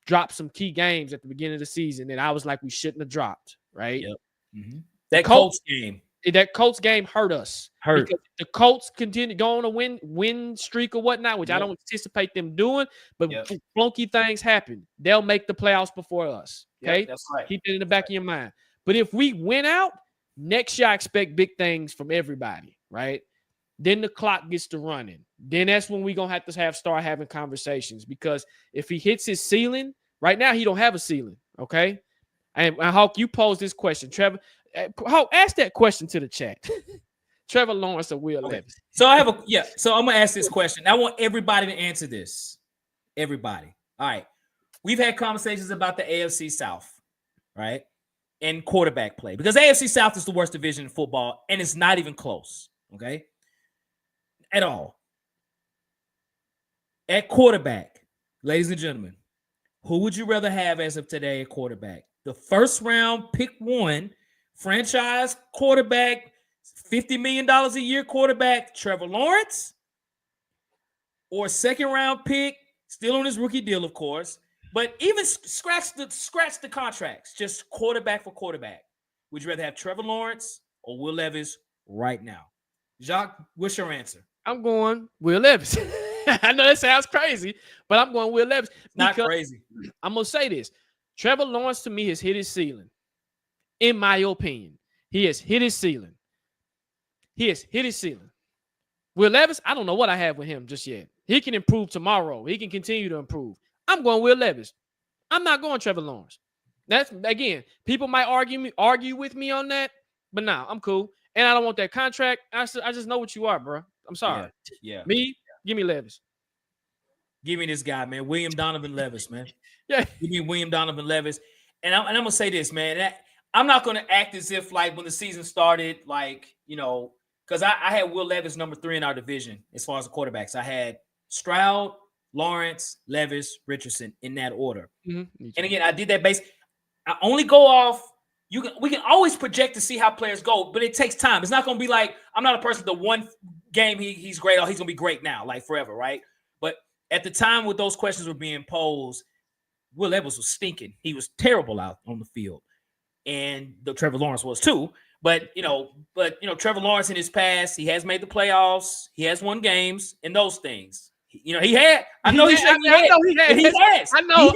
dropped some key games at the beginning of the season that I was like we shouldn't have dropped, right? Yep. Mm-hmm. That Colts game. That Colts game hurt us. Because the Colts continue going on a win streak or whatnot, which I don't anticipate them doing, but flunky things happen. They'll make the playoffs before us. Okay? Yep, that's right. Keep it in the back of your mind. But if we win out, next year I expect big things from everybody, right? Then the clock gets to running. Then that's when we're going to have start having conversations, because if he hits his ceiling, right now he don't have a ceiling, okay? And Hawk, you posed this question. Trevor, Hawk, ask that question to the chat. Trevor Lawrence or Will Levis? So so I'm going to ask this question. I want everybody to answer this. Everybody. All right. We've had conversations about the AFC South, right? And quarterback play, because AFC South is the worst division in football, and it's not even close, okay? At all. At quarterback, ladies and gentlemen, who would you rather have as of today at quarterback? The first round pick 1 franchise quarterback, $50 million a year quarterback, Trevor Lawrence, or second round pick, still on his rookie deal, of course, but even scratch the contracts, just quarterback for quarterback. Would you rather have Trevor Lawrence or Will Levis right now? Jacques, what's your answer? I'm going Will Levis. I know that sounds crazy, but I'm going Will Levis. Not crazy. I'm going to say this. Trevor Lawrence, to me, has hit his ceiling. In my opinion, he has hit his ceiling. Will Levis, I don't know what I have with him just yet. He can improve tomorrow. He can continue to improve. I'm going Will Levis. I'm not going Trevor Lawrence. That's, again, people might argue with me on that, but nah, I'm cool. And I don't want that contract. I just know what you are, bro. I'm sorry. Yeah. Give me Levis. Give me this guy, man. William Donovan Levis, man. Yeah. Give me William Donovan Levis. And I'm going to say this, man. I'm not going to act as if, like, when the season started, like, because I had Will Levis number 3 in our division as far as the quarterbacks. I had Stroud, Lawrence, Levis, Richardson in that order. Mm-hmm. And again, I did that base. I only go off. We can always project to see how players go, but it takes time. It's not going to be like, I'm not a person, the one game he's great, or he's going to be great now, like forever, right? But at the time when those questions were being posed, Will Levis was stinking. He was terrible out on the field. And Trevor Lawrence was too. But Trevor Lawrence in his past, he has made the playoffs. He has won games and those things. He had. I know he has. I know.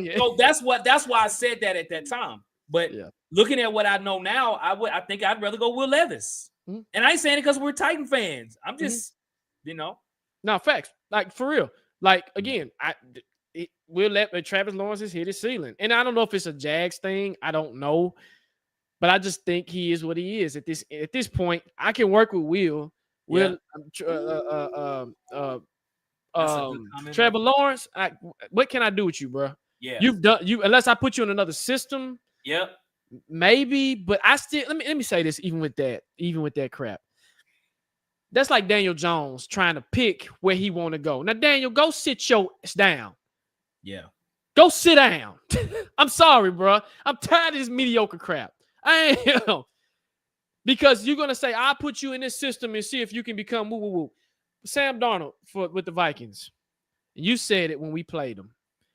Yeah. So that's why I said that at that time. But looking at what I know now, I think I'd rather go Will Levis. Mm-hmm. And I ain't saying it because we're Titan fans. I'm just, No, facts. Like, for real. Like, again, Travis Lawrence has hit his ceiling. And I don't know if it's a Jags thing. I don't know. But I just think he is what he is. At this point, I can work with Will. Trevor Lawrence, what can I do with you, bro? Yeah. Unless I put you in another system. Yep. Maybe, but I still let me say this, even with that crap. That's like Daniel Jones trying to pick where he want to go. Now, Daniel, go sit your ass down. Yeah. Go sit down. I'm sorry, bro. I'm tired of this mediocre crap. I am. Because you're going to say, I'll put you in this system and see if you can become woo-woo-woo. Sam Darnold with the Vikings. You said it when we played him.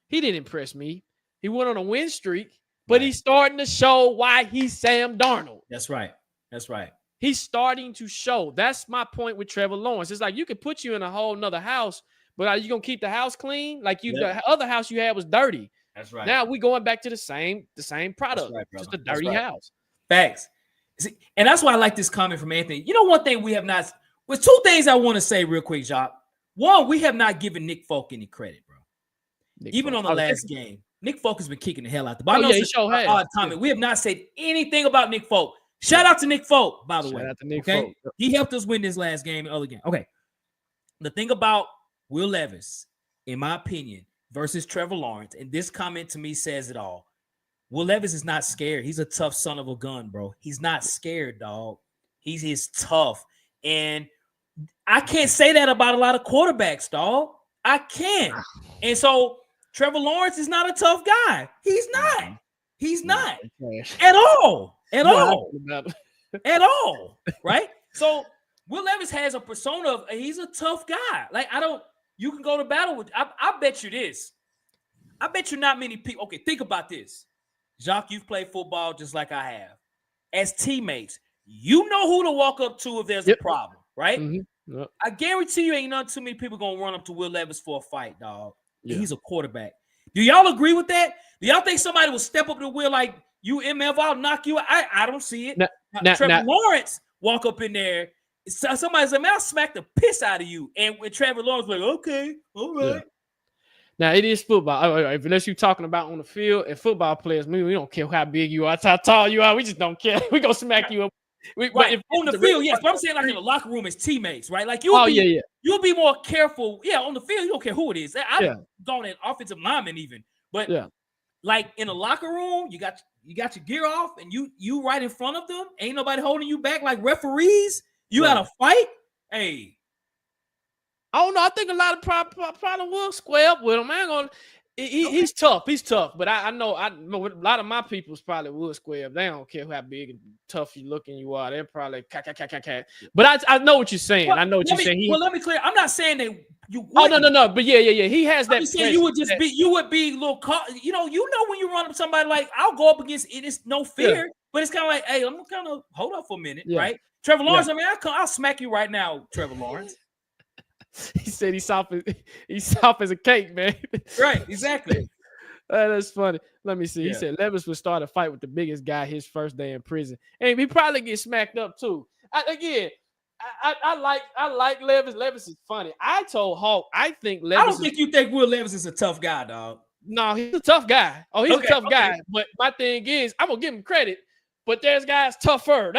He didn't impress me. He went on a win streak, but he's starting to show why he's Sam Darnold. That's right. He's starting to show. That's my point with Trevor Lawrence. It's like you could put you in a whole nother house, but are you going to keep the house clean? Like the other house you had was dirty. That's right. Now we're going back to the same product. Right, just a dirty house. Facts. See, and that's why I like this comment from Anthony. One thing we have not – well, 2 things I want to say real quick, Jacques. One, we have not given Nick Folk any credit, bro. Even on the last game. Nick Folk has been kicking the hell out the ball. We have not said anything about Nick Folk. Shout out to Nick Folk, by the way. Shout out to Nick Folk. He helped us win this last game and other game. Okay. The thing about Will Levis, in my opinion, versus Trevor Lawrence, and this comment to me says it all. Will Levis is not scared. He's a tough son of a gun, bro. He's not scared, dog. He's tough. And I can't say that about a lot of quarterbacks, dog. I can't. And so Trevor Lawrence is not a tough guy. He's not. He's not. At all. At all. Right? So Will Levis has a persona of he's a tough guy. Like, you can go to battle with. I bet you this. I bet you not many people. Okay, think about this. Jacques, you've played football just like I have. As teammates, you know who to walk up to if there's a problem, right? Mm-hmm. Yep. I guarantee you ain't not too many people going to run up to Will Levis for a fight, dog. Yeah. He's a quarterback. Do y'all agree with that? Do y'all think somebody will step up to Will like, you MF, I'll knock you out? I don't see it. Trevor Lawrence walk up in there. Somebody say, man, I'll smack the piss out of you. And with Trevor Lawrence, like, okay, all right. Yeah. Now, it is football. Unless you're talking about on the field, and football players, we don't care how big you are, how tall you are. We just don't care. We're going to smack you up. Right. On the field, yes. But I'm saying like in the locker room as teammates, right? Like you'll be more careful. Yeah, on the field, you don't care who it is. I've gone at offensive linemen even. But like in the locker room, you got your gear off and you right in front of them. Ain't nobody holding you back like referees. You got to fight. Hey. I don't know. I think a lot of probably will square up with him. I ain't gonna. He's tough. He's tough. But I know a lot of my people's probably would square up. They don't care how big and tough you looking you are. They're probably But I know what you're saying. I know what you're saying. Let me clear. I'm not saying that you. Oh no. But yeah. He has that. You would just be. You would be a little. You know when you run up somebody like I'll go up against it. It's no fear, but it's kind of like, hey, I'm kind of hold up for a minute, right? Trevor Lawrence. I mean, I'll smack you right now, Trevor Lawrence. He said he's soft as a cake, man. Right, exactly. That's funny. Let me see. He said Levis would start a fight with the biggest guy his first day in prison, and he probably get smacked up too. I like Levis. Levis is funny. I told Hawk I think Levis. I don't think you think Will Levis is a tough guy, dog. No, he's a tough guy. Oh, he's a tough guy. But my thing is, I'm gonna give him credit. But there's guys tougher.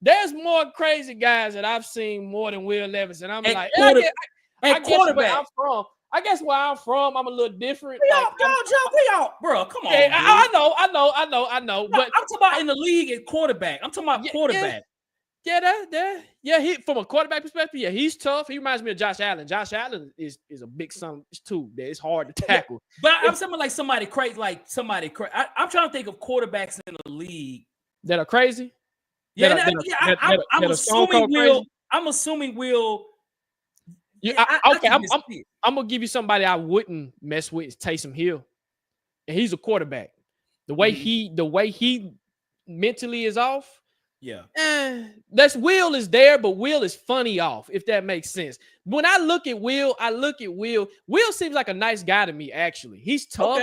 there's more crazy guys that I've seen more than Will Levis, and I'm like, at quarterback. I guess where I'm from, I'm a little different. We all, bro. Come on, yeah, I know. No, but I'm talking about in the league at quarterback. I'm talking about quarterback. Yeah, he from a quarterback perspective, yeah, he's tough. He reminds me of Josh Allen. Josh Allen is a big son too. That it's hard to tackle. But I'm saying like somebody crazy, I'm trying to think of quarterbacks in the league that are crazy. I'm assuming Will. I'm assuming Will. I'm gonna give you somebody I wouldn't mess with is Taysom Hill, and he's a quarterback. The way he mentally is off. Yeah. Will is there, but Will is funny off, if that makes sense. When I look at Will. Will seems like a nice guy to me, actually. He's tough,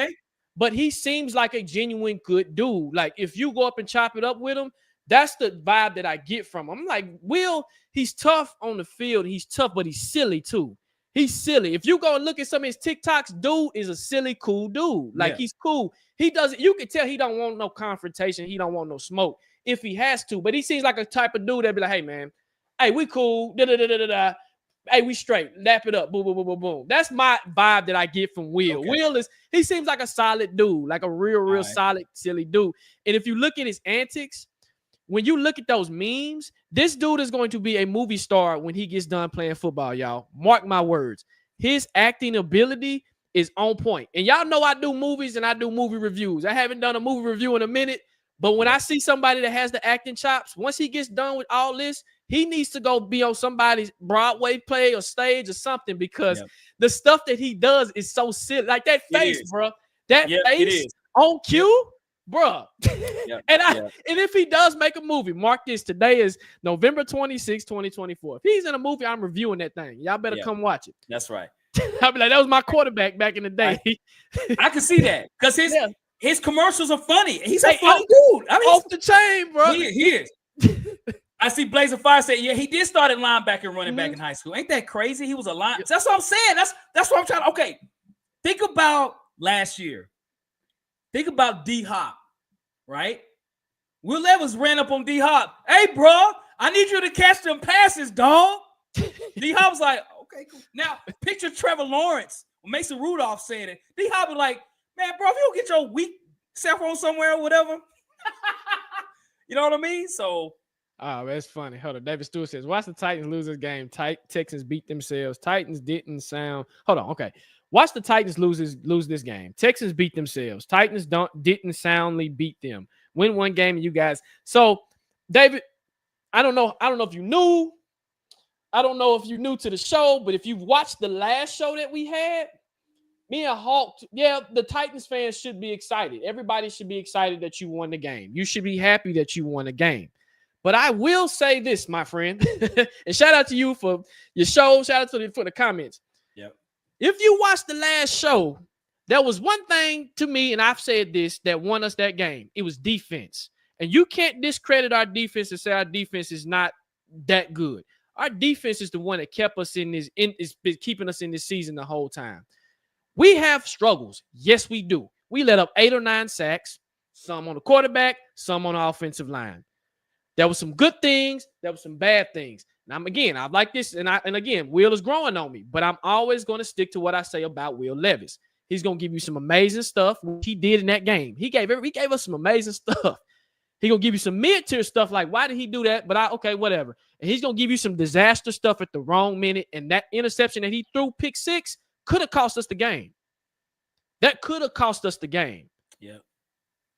but he seems like a genuine good dude. Like, if you go up and chop it up with him, that's the vibe that I get from him. I'm like, Will, he's tough on the field. He's tough, but he's silly too. He's silly. If you go and look at some of his TikToks, dude is a silly, cool dude. Like, he's cool. He doesn't, you can tell he don't want no confrontation. He don't want no smoke if he has to, but he seems like a type of dude that be like, hey, man, hey, we cool. Hey, we straight. Lap it up. Boom, boom, boom, boom, boom. That's my vibe that I get from Will. Okay. Will he seems like a solid dude, like a real solid, silly dude. And if you look at his antics, when you look at those memes, this dude is going to be a movie star when he gets done playing football, y'all. Mark my words. His acting ability is on point. And y'all know I do movies and I do movie reviews. I haven't done a movie review in a minute, but when I see somebody that has the acting chops, once he gets done with all this, he needs to go be on somebody's Broadway play or stage or something, because the stuff that he does is so silly. Like that face, bro. That face on cue, bro. And if he does make a movie, mark this, today is November 26, 2024. If he's in a movie, I'm reviewing that thing. Y'all better come watch it. That's right. I'll be like, that was my quarterback back in the day. I can see that because his commercials are funny. He's a funny dude. I mean, off the chain, bro. He is. I see Blazer Fire say, yeah, he did start at linebacker and running back in high school. Ain't that crazy? He was a line. That's what I'm saying. That's what I'm trying to. Okay, think about last year. Think about D-Hop, right? Will Levis ran up on D-Hop. Hey, bro, I need you to catch them passes, dog. D-Hop was like, okay, cool. Now, picture Trevor Lawrence or Mason Rudolph saying it. D-Hop was like, man, bro, if you don't get your weak cell phone somewhere or whatever. You know what I mean? So. Oh, that's funny. Hold on. David Stewart says, watch the Titans lose this game. Texans beat themselves. Titans didn't sound. Hold on. Okay. Watch the Titans lose this game. Texans beat themselves. Titans didn't soundly beat them. Win one game, and you guys. So, David, I don't know if you knew. I don't know if you're new to the show, but if you've watched the last show that we had, me and Hawk, the Titans fans should be excited. Everybody should be excited that you won the game. You should be happy that you won the game. But I will say this, my friend, and shout out to you for your show. Shout out to you for the comments. Yep. If you watched the last show, there was one thing to me, and I've said this, that won us that game. It was defense. And you can't discredit our defense and say our defense is not that good. Our defense is the one that kept us is been keeping us in this season the whole time. We have struggles. Yes, we do. We let up 8 or 9 sacks, some on the quarterback, some on the offensive line. There were some good things. There were some bad things. Now, I like this, and again, Will is growing on me, but I'm always going to stick to what I say about Will Levis. He's going to give you some amazing stuff, which he did in that game. He gave us some amazing stuff. He's going to give you some mid-tier stuff like, why did he do that? But okay, whatever. And he's going to give you some disaster stuff at the wrong minute, and that interception that he threw, pick 6, could have cost us the game. That could have cost us the game. Yeah.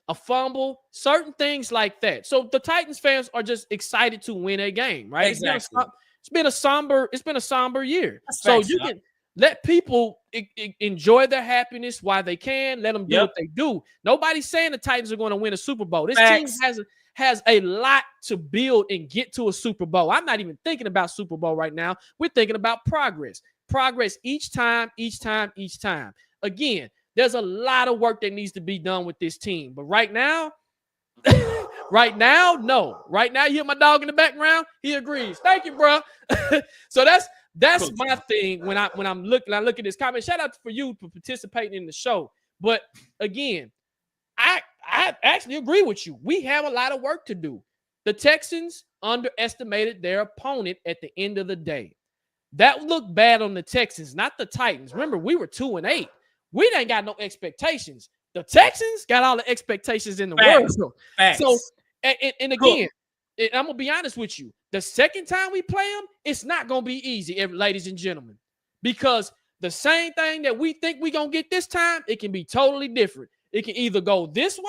A fumble, certain things like that. So the Titans fans are just excited to win a game, right? Exactly. It's been a somber year. So you can let people enjoy their happiness while they can. Let them do what they do. Nobody's saying the Titans are going to win a Super Bowl. This team has a lot to build and get to a Super Bowl. I'm not even thinking about Super Bowl right now. We're thinking about progress. Progress each time. Again, there's a lot of work that needs to be done with this team. But right now, no. Right now, you hear my dog in the background? He agrees. Thank you, bro. So that's my thing when I look at this comment. Shout out for you for participating in the show. But again, I actually agree with you. We have a lot of work to do. The Texans, underestimated their opponent at the end of the day. That looked bad on the Texans, not the Titans. Remember, we were 2-8. We ain't got no expectations. The Texans got all the expectations in the world. Facts. So, and again, I'm going to be honest with you. The second time we play them, it's not going to be easy, ladies and gentlemen, because the same thing that we think we're going to get this time, it can be totally different. It can either go this way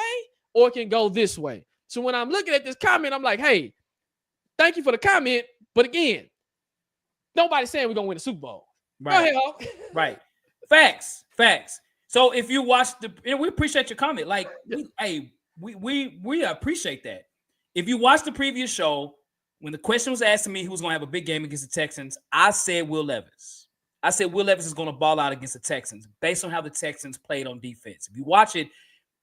or it can go this way. So when I'm looking at this comment, I'm like, hey, thank you for the comment. But again, nobody's saying we're going to win the Super Bowl. Right. Go ahead, Hawk. Right. Facts. So if you watch we appreciate your comment. Like, we appreciate that. If you watch the previous show, when the question was asked to me who's going to have a big game against the Texans, I said Will Levis. I said Will Levis is going to ball out against the Texans based on how the Texans played on defense. If you watch it,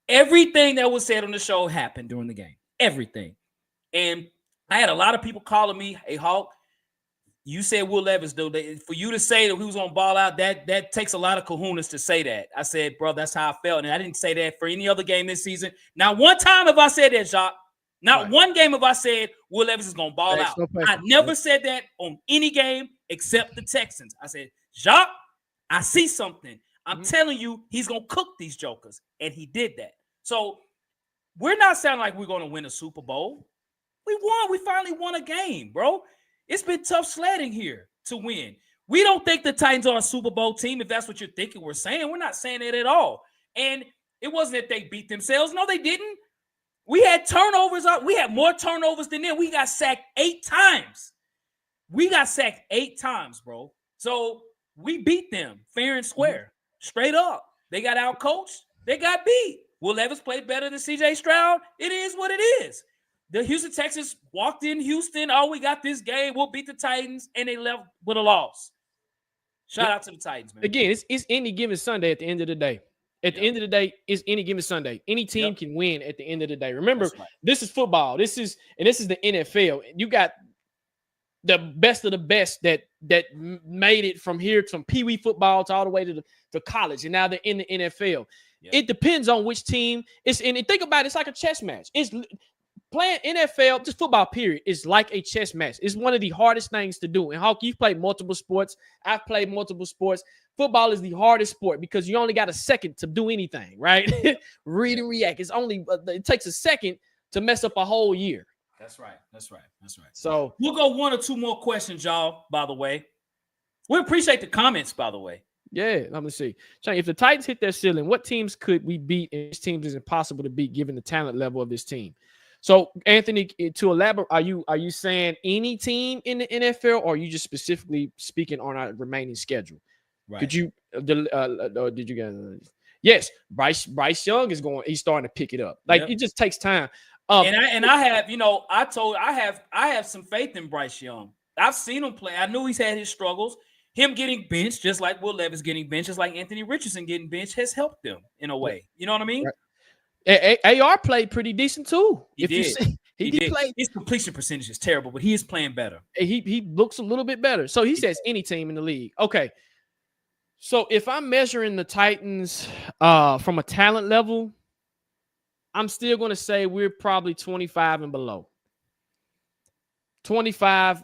everything that was said on the show happened during the game. Everything. And I had a lot of people calling me, hey, Hawk, you said Will Levis, though. For you to say that he was going to ball out, that takes a lot of kahunas to say that. I said, bro, that's how I felt. And I didn't say that for any other game this season. Not one time have I said that, Jacques. Not one game have I said Will Levis is going to ball out. I never said that on any game except the Texans. I said, Jacques, I see something. I'm telling you, he's going to cook these jokers. And he did that. So we're not sounding like we're going to win a Super Bowl. We won. We finally won a game, bro. It's been tough sledding here to win. We don't think the Titans are a Super Bowl team, if that's what you're thinking we're saying. We're not saying that at all. And it wasn't that they beat themselves. No, they didn't. We had turnovers. We had more turnovers than them. We got sacked 8 times. We got sacked 8 times, bro. So we beat them fair and square, straight up. They got out-coached. They got beat. Will Levis played better than CJ Stroud. It is what it is. The Houston Texans walked in Houston. Oh, we got this game. We'll beat the Titans. And they left with a loss. Shout out to the Titans, man. Again, it's any given Sunday at the end of the day. At the end of the day, it's any given Sunday. Any team can win at the end of the day. Remember, this is football. This is the NFL. You got the best of the best that made it from here, from Pee Wee football to all the way to college. And now they're in the NFL. Yep. It depends on which team. And think about it, it's like a chess match. It's playing NFL, just football, period, is like a chess match. It's one of the hardest things to do. And Hawk, you've played multiple sports. I've played multiple sports. Football is the hardest sport because you only got a second to do anything, right? Read and react. It takes a second to mess up a whole year. That's right. So we'll go 1 or 2 more questions, y'all, by the way. We appreciate the comments, by the way. Yeah, let me see. If the Titans hit their ceiling, what teams could we beat? And which teams is impossible to beat given the talent level of this team? So, Anthony, to elaborate, are you saying any team in the NFL, or are you just specifically speaking on our remaining schedule? Right. Could you? Did you guys? Yes, Bryce Young is going. He's starting to pick it up. It just takes time. And I have, I have some faith in Bryce Young. I've seen him play. I knew he's had his struggles. Him getting benched, just like Will Levis getting benched, just like Anthony Richardson getting benched, has helped them in a way. You know what I mean? Right. AR played pretty decent too. He did. His completion percentage is terrible, but he is playing better. He looks a little bit better. So he says any team in the league. Okay. So if I'm measuring the Titans from a talent level, I'm still going to say we're probably 25 and below. 25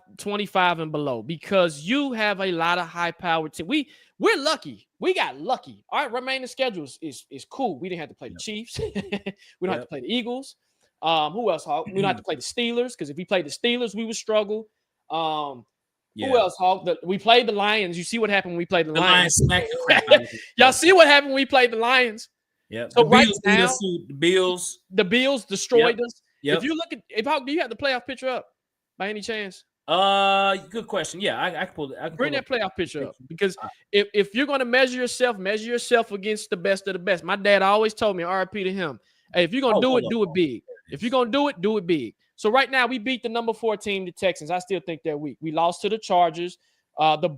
and below, because you have a lot of high-powered team. We're lucky. We got lucky. Our remaining schedules is cool. We didn't have to play the Chiefs. We don't have to play the Eagles. Who else, Hawk? We don't have to play the Steelers, because if we played the Steelers, we would struggle. Who else, Hawk? We played the Lions. You see what happened when we played the Lions. Y'all see what happened when we played the Lions? Yeah. So the right Bills now, the Bills destroyed us. Yep. If you look at Hawk, do you have the playoff picture up by any chance? Good question. Yeah, I can pull it. Bring that playoff picture up, because if you're going to measure yourself against the best of the best. My dad always told me, RIP to him, hey, if you're going to do it big. If you're going to do it big. So right now we beat the number 4 team, the Texans. I still think they're weak. We lost to the Chargers. The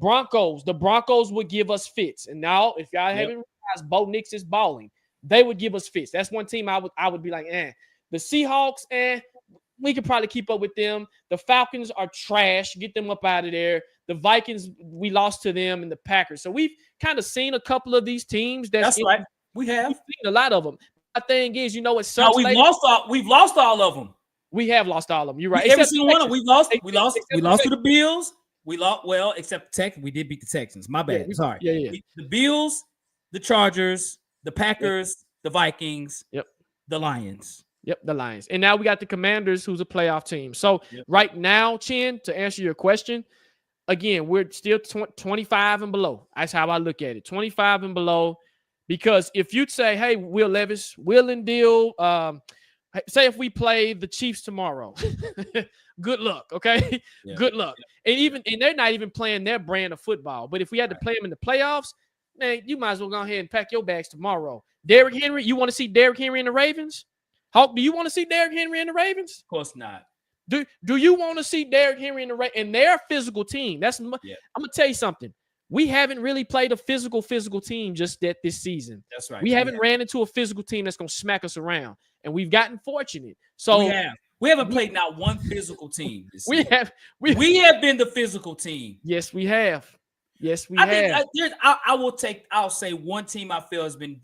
Broncos would give us fits. And now if y'all haven't realized, Bo Nix is balling. They would give us fits. That's one team I would be like, The Seahawks, we could probably keep up with them. The Falcons are trash. Get them up out of there. The Vikings, we lost to them, and the Packers. So we've kind of seen a couple of these teams. That's right. We have. We've seen a lot of them. The thing is, what sucks? No, we've lost all of them. We have lost all of them. You're right. Every single one of them. We lost except to the Bills. We lost, well, except the Texans. We did beat the Texans. My bad. Sorry. Yeah. The Bills, the Chargers, the Packers, the Vikings, Yep. the Lions. Yep, the Lions. And now we got the Commanders, who's a playoff team. So right now, Chin, to answer your question, again, we're still 25 and below. That's how I look at it. 25 and below. Because if you'd say, hey, Will Levis, Will and Deal, say if we play the Chiefs tomorrow, good luck, okay? Yeah. Good luck. Yeah. And they're not even playing their brand of football. But if we had to play them in the playoffs, man, you might as well go ahead and pack your bags tomorrow. Derrick Henry, you want to see Derrick Henry and the Ravens? Hawk, do you want to see Derrick Henry and the Ravens? Of course not. Do you want to see Derrick Henry and their physical team? I'm gonna tell you something. We haven't really played a physical team just this season. That's right. We haven't ran into a physical team that's gonna smack us around, and we've gotten fortunate. So we haven't played not one physical team. We have been the physical team. Yes, we have. Yes, we have. I'll say one team I feel has been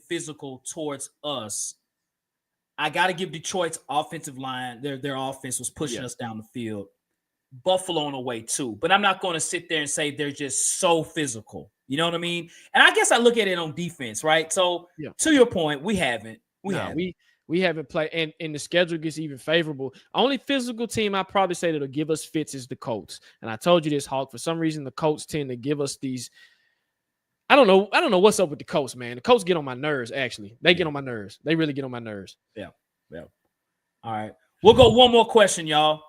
physical towards us. I got to give Detroit's offensive line, their offense was pushing us down the field. Buffalo in a way too, but I'm not going to sit there and say they're just so physical. You know what I mean? And I guess I look at it on defense, right? So to your point, we haven't. We haven't played, and the schedule gets even favorable. Only physical team I probably say that'll give us fits is the Colts. And I told you this, Hawk. For some reason, the Colts tend to give us these. I don't know what's up with the Colts, man. The Colts get on my nerves, actually. They get on my nerves. They really get on my nerves. Yeah. All right. We'll go one more question, y'all.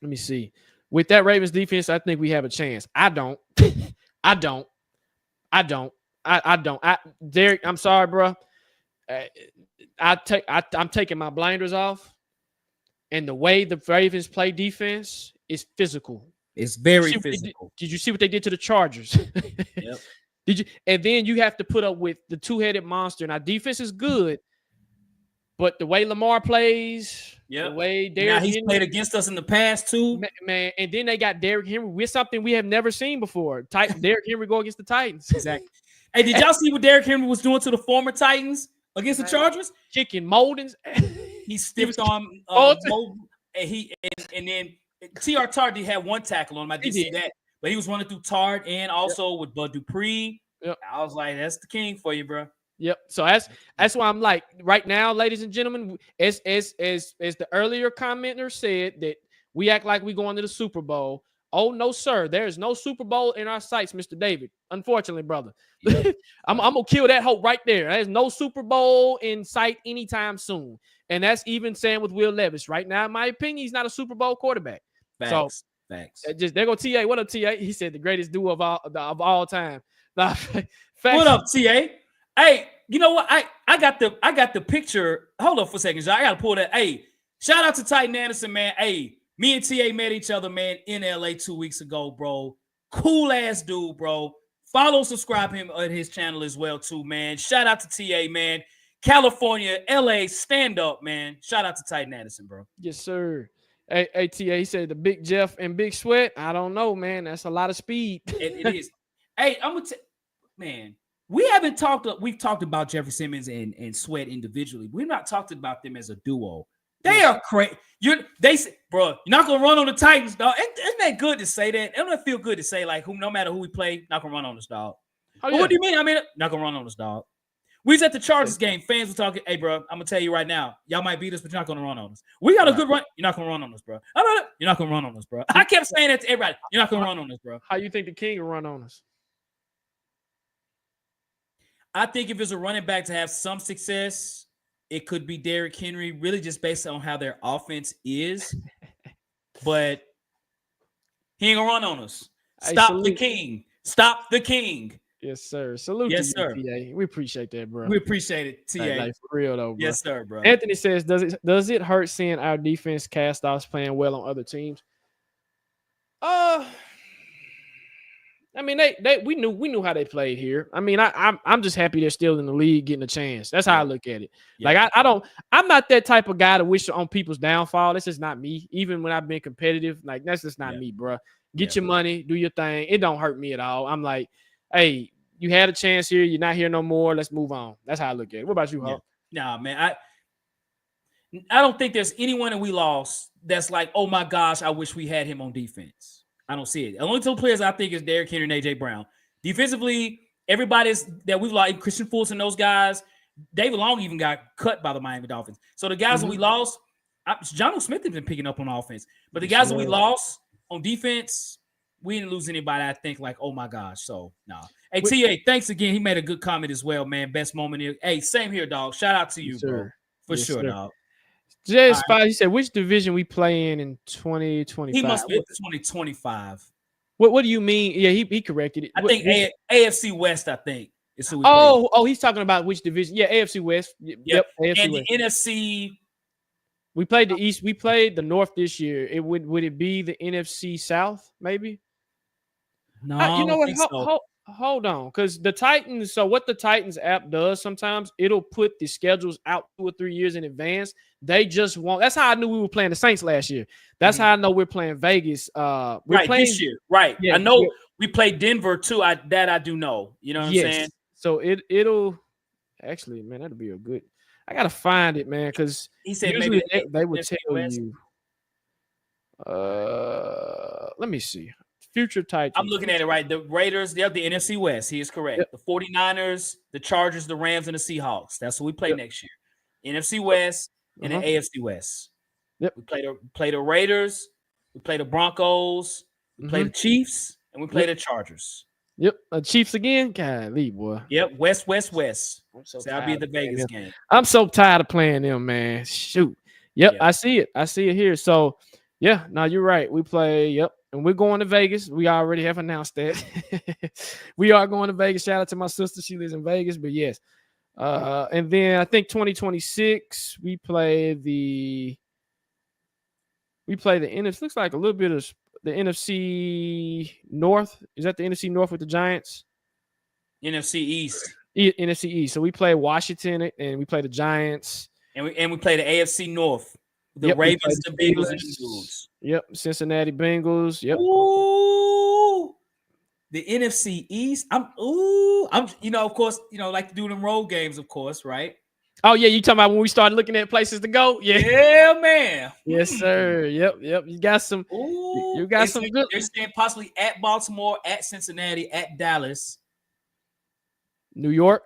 Let me see. With that Ravens defense, I think we have a chance. I don't. Derek, I'm sorry, bro. I'm taking my blinders off. And the way the Ravens play defense is physical. It's very physical. Did you see what they did to the Chargers? Yep. Did you? And then you have to put up with the two-headed monster. Now, defense is good, but the way Lamar plays, the way Derrick Henry played against us in the past too, man. And then they got Derrick Henry with something we have never seen before. Derrick Henry go against the Titans. Exactly. Hey, did y'all see what Derrick Henry was doing to the former Titans against the Chargers? Kicking Moldens. He stiffed on and then T.R. Tart had one tackle on him. I did see that. But he was running through Tart and also with Bud Dupree. Yep. I was like, that's the king for you, bro. Yep. So that's why I'm like, right now, ladies and gentlemen, as the earlier commenter said, that we act like we going to the Super Bowl. Oh, no, sir. There is no Super Bowl in our sights, Mr. David. Unfortunately, brother. Yeah. I'm going to kill that hope right there. There's no Super Bowl in sight anytime soon. And that's even saying with Will Levis. Right now, in my opinion, he's not a Super Bowl quarterback. Facts. There go TA. What up, TA? He said the greatest duo of all time. What up, TA? Hey, you know what? I got the picture. Hold up for a second, y'all. I gotta pull that. Hey, shout out to Titan Anderson, man. Hey, me and TA met each other, man, in LA 2 weeks ago, bro. Cool ass dude, bro. Follow, subscribe him at his channel as well, too, man. Shout out to TA, man. California, LA, stand up, man. Shout out to Titan Anderson, bro. Yes, sir. Hey, TA, he said the Big Jeff and Big Sweat. I don't know, man. That's a lot of speed. It is. Hey, I'm gonna man. We've talked about Jeffrey Simmons and Sweat individually. We've not talked about them as a duo. They are crazy. They say, bro, you're not gonna run on the Titans, dog. Isn't that good to say that? It don't feel good to say like, no matter who we play, not gonna run on us, dog. Oh, yeah. What do you mean? I mean, not gonna run on us, dog. We was at the Chargers game. Fans were talking, hey, bro, I'm going to tell you right now, y'all might beat us, but you're not going to run on us. We got a good run. You're not going to run on us, bro. You're not going to run on us, bro. I kept saying that to everybody. You're not going to run on us, bro. How you think the King will run on us? I think if it's a running back to have some success, it could be Derrick Henry, really just based on how their offense is. But he ain't going to run on us. Stop the King. Stop the King. Yes, sir. Salute yes, to you, sir. TA. We appreciate that, bro. We appreciate it, TA. Like for real, though, bro. Yes, sir, bro. Anthony says, does it hurt seeing our defense cast-offs playing well on other teams? I mean, we knew how they played here. I mean, I'm just happy they're still in the league getting a chance. That's how I look at it. Yeah. Like I'm not that type of guy to wish on people's downfall. That's just not me. Even when I've been competitive, like that's just not me, bro. Get your money, do your thing. It don't hurt me at all. I'm like, hey, you had a chance here. You're not here no more. Let's move on. That's how I look at it. What about you, Hawk? Nah, man. I don't think there's anyone that we lost that's like, oh my gosh, I wish we had him on defense. I don't see it. The only two players I think is Derrick Henry and AJ Brown. Defensively, everybody's that we've lost, Christian Fulton, those guys. David Long even got cut by the Miami Dolphins. So the guys that we lost, John Smith has been picking up on offense. But the guys that we lost on defense, we didn't lose anybody. I think like, oh my gosh. So nah. Hey, TA, thanks again. He made a good comment as well, man. Best moment here. Hey, same here, dog. Shout out to you, bro. For sure, dog. Jay Spy, he said, which division we play in 2025? He must be 2025. What do you mean? Yeah, he corrected it. I think AFC West, I think. Is who we play. He's talking about which division. Yeah, AFC West. Yep, AFC and West. The NFC. We played the East. We played the North this year. Would it be the NFC South, maybe? No, you know what? Hold on, because the Titans. So what the Titans app does sometimes, it'll put the schedules out 2 or 3 years in advance. They just want. That's how I knew we were playing the Saints last year. That's how I know we're playing Vegas. We're playing this year, right? Yeah, I know we played Denver too. I do know. You know what I'm saying? So it'll actually, man, that'll be a good. I gotta find it, man, because he said usually maybe they would tell you. Let me see. Future Titans. I'm looking at it right. The Raiders, they're the NFC West. He is correct. Yep. The 49ers, the Chargers, the Rams, and the Seahawks. That's what we play next year. NFC West and the AFC West. Yep. We play the Raiders. We play the Broncos. We play the Chiefs, and we play the Chargers. Yep. Chiefs again. Golly, boy. Yep. West. So I'll be at the Vegas game. I'm so tired of playing them, man. Shoot. Yep. I see it. I see it here. So, yeah. No, you're right. We play. Yep. And we're going to Vegas. We already have announced that. We are going to Vegas. Shout out to my sister. She lives in Vegas. But yes. And then I think 2026, we play the NFC. Looks like a little bit of the NFC North. Is that the NFC North with the Giants? NFC East. NFC East. So we play Washington and we play the Giants. And we play the AFC North. The Ravens, the Bengals, and the Eagles. Yep, Cincinnati Bengals. Yep. Ooh, the NFC East. I'm of course, like to do them road games, of course, right? Oh yeah, you talking about when we started looking at places to go? Yeah, man. Yes, sir. Yep. You got some. Ooh, you got some good. They're staying possibly at Baltimore, at Cincinnati, at Dallas, New York.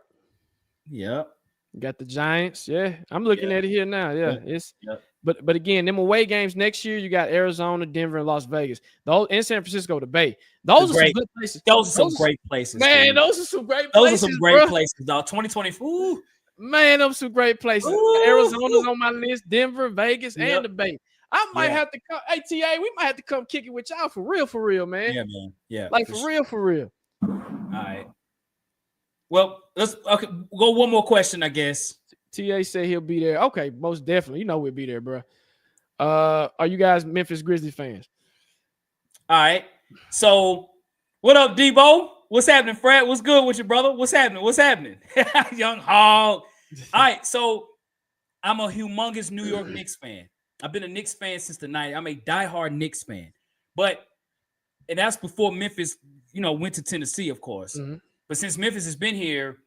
Yep. You got the Giants. Yeah, I'm looking at it here now. Yeah, it's. Yep. But again, them away games next year, you got Arizona, Denver, and Las Vegas. Those in San Francisco, the Bay. Those are some good places. Those are some great places, man. Dude. Those are some great places. Those are some great places, dog. 2024. Man, those are some great places. Arizona's on my list. Denver, Vegas, and the Bay. I might have to come. Hey, TA, we might have to come kick it with y'all for real, man. Yeah, man. Yeah. Like for real. All right. Well, let's go one more question, I guess. TA said he'll be there. Okay, most definitely. We'll be there, bro. Are you guys Memphis Grizzlies fans? All right. So, what up, Debo? What's happening, Fred? What's good with you, brother? What's happening? Young Hog. All right. So, I'm a humongous New York Knicks fan. I've been a Knicks fan since the 90s. I'm a diehard Knicks fan. And that's before Memphis, went to Tennessee, of course. Mm-hmm. But since Memphis has been here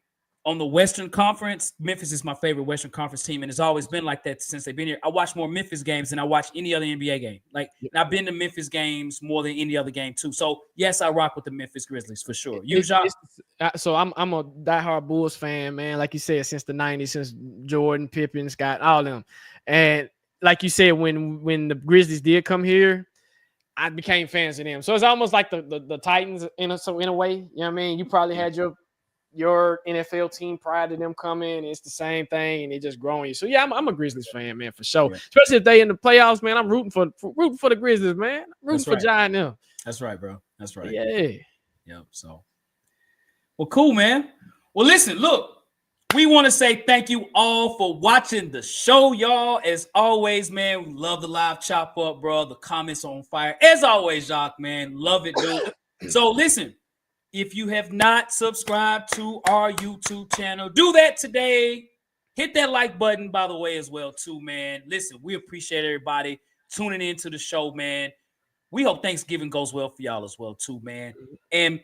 on the Western Conference, Memphis is my favorite Western Conference team, and it's always been like that since they've been here. I watch more Memphis games than I watch any other NBA game. And I've been to Memphis games more than any other game too. So yes, I rock with the Memphis Grizzlies for sure. You, Jacques? So I'm a diehard Bulls fan, man. Like you said, since the 90s, since Jordan, Pippen, Scott, all of them. And like you said, when the Grizzlies did come here, I became fans of them. So it's almost like the Titans in a way. You know what I mean? You probably had your NFL team prior to them coming. It's the same thing, and they just growing you. So yeah, I'm a Grizzlies fan, man, for sure. Yeah. Especially if they in the playoffs, man. I'm rooting for the Grizzlies, man. I'm rooting for Jai and them. That's right, bro. That's right. Yeah. Yep. So, well, cool, man. Well, listen, look. We want to say thank you all for watching the show, y'all. As always, man, we love the live chop up, bro. The comments on fire. As always, Jacques, man, love it, dude. So listen, if you have not subscribed to our YouTube channel, do that today. Hit that like button, by the way, as well, too, man. Listen, we appreciate everybody tuning into the show, man. We hope Thanksgiving goes well for y'all as well, too, man. And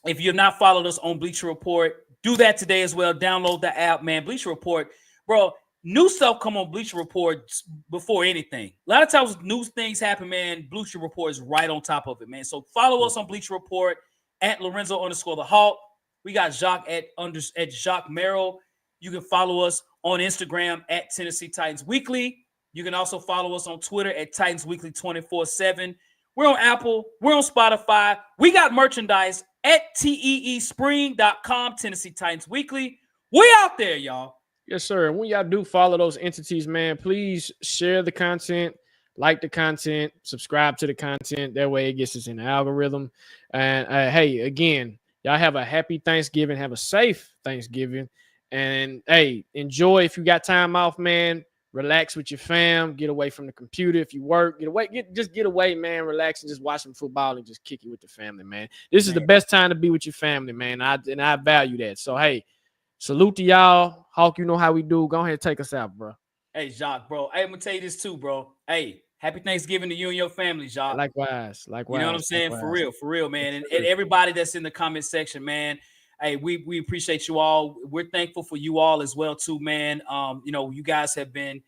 if you've not followed us on Bleacher Report, do that today as well. Download the app, man. Bleacher Report, bro. new stuff come on Bleacher Report before anything. A lot of times new things happen, man. Bleacher Report is right on top of it, man. So follow us on Bleacher Report at Lorenzo_the Hawk. We got Jacques at Jacques Merrill. You can follow us on Instagram at Tennessee Titans Weekly. You can also follow us on Twitter at Titans Weekly 24/7. We're on Apple. We're on Spotify. We got merchandise at teespring.com, Tennessee Titans Weekly. We out there, y'all. Yes, sir. And when y'all do follow those entities, man, please share the content, like the content, subscribe to the content. That way it gets us in the algorithm. And hey, again, y'all have a happy Thanksgiving. Have a safe Thanksgiving. And hey, enjoy if you got time off, man. Relax with your fam. Get away from the computer. If you work, just get away, man. Relax and just watch some football and just kick it with the family, man. This is the best time to be with your family, man. And I value that. So hey, salute to y'all. Hawk, you know how we do. Go ahead and take us out, bro. Hey, Jacques, bro. Hey, I'm going to tell you this too, bro. Hey, happy Thanksgiving to you and your family, Jacques. Likewise. You know what I'm saying? For real, man. And everybody that's in the comment section, man. Hey, we appreciate you all. We're thankful for you all as well, too, man. You guys have been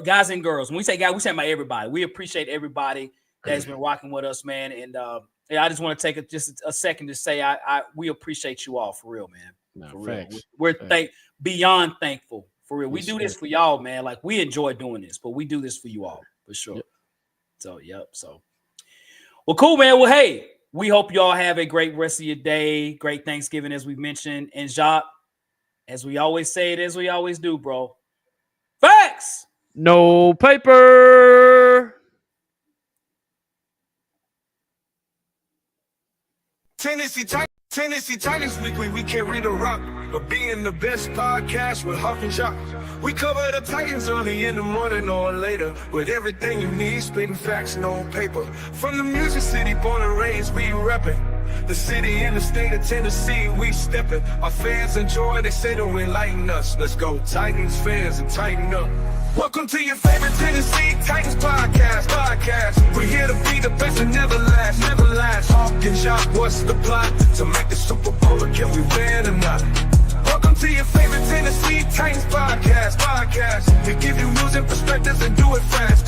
guys and girls. When we say guys, we say about everybody. We appreciate everybody that's been rocking with us, man. And I just want to take just a second to say we appreciate you all for real, man. No, for real. We're beyond thankful for real. We do this for y'all, man. Like we enjoy doing this, but we do this for you all for sure. Yep. So, well, cool, man. Well, hey, we hope y'all have a great rest of your day. Great Thanksgiving, as we mentioned. And Jacques, as we always say it, as we always do, bro. Facts. No paper. Tennessee Titans Weekly, we carry the rock of being the best podcast with Hawk and Jacques. We cover the Titans early in the morning or later with everything you need, spitting facts, no paper. From the Music City, born and raised, we reppin'. The city and the state of Tennessee, we steppin'. Our fans enjoy, they say they'll enlighten us. Let's go Titans fans and tighten up. Welcome to your favorite Tennessee Titans podcast. We're here to be the best and never last. Hawk and Jacques, what's the plot? To make the Super Bowl, or can we win or not? Welcome to your favorite Tennessee Titans podcast. We give you news and perspectives and do it fast.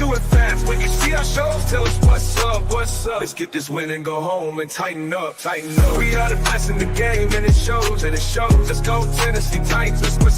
When you see our shows, tell us what's up. Let's get this win and go home and tighten up. We are the best in the game and it shows. Let's go Tennessee Titans, let's win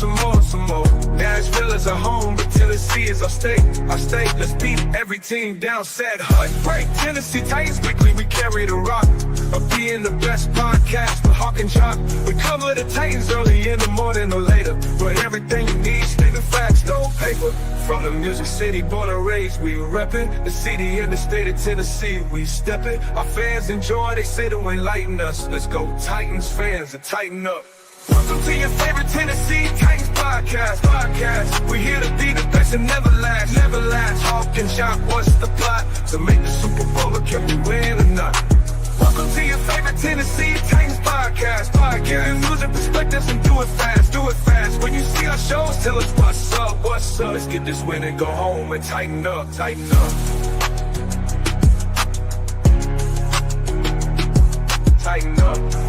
some more. Nashville is our home, but Tennessee is our state. Let's beat every team down, said Hut. Right, Tennessee Titans Weekly, we carry the rock of being the best podcast with Hawk and Jacques. We cover the Titans early in the morning or later, with everything you need, spitting facts, no paper. From the Music City, born and raised, we reppin'. The city and the state of Tennessee, we steppin'. Our fans enjoy, they say they'll enlighten us. Let's go Titans fans and tighten up. Welcome to your favorite Tennessee Titans podcast. We're here to be the best and never last. Hawk and Jacques, what's the plot? To make the Super Bowl, or can we win or not? Welcome to your favorite Tennessee Titans podcast. Giving news and perspectives and do it fast. When you see our shows, tell us what's up. Let's get this win and go home and tighten up. Tighten up.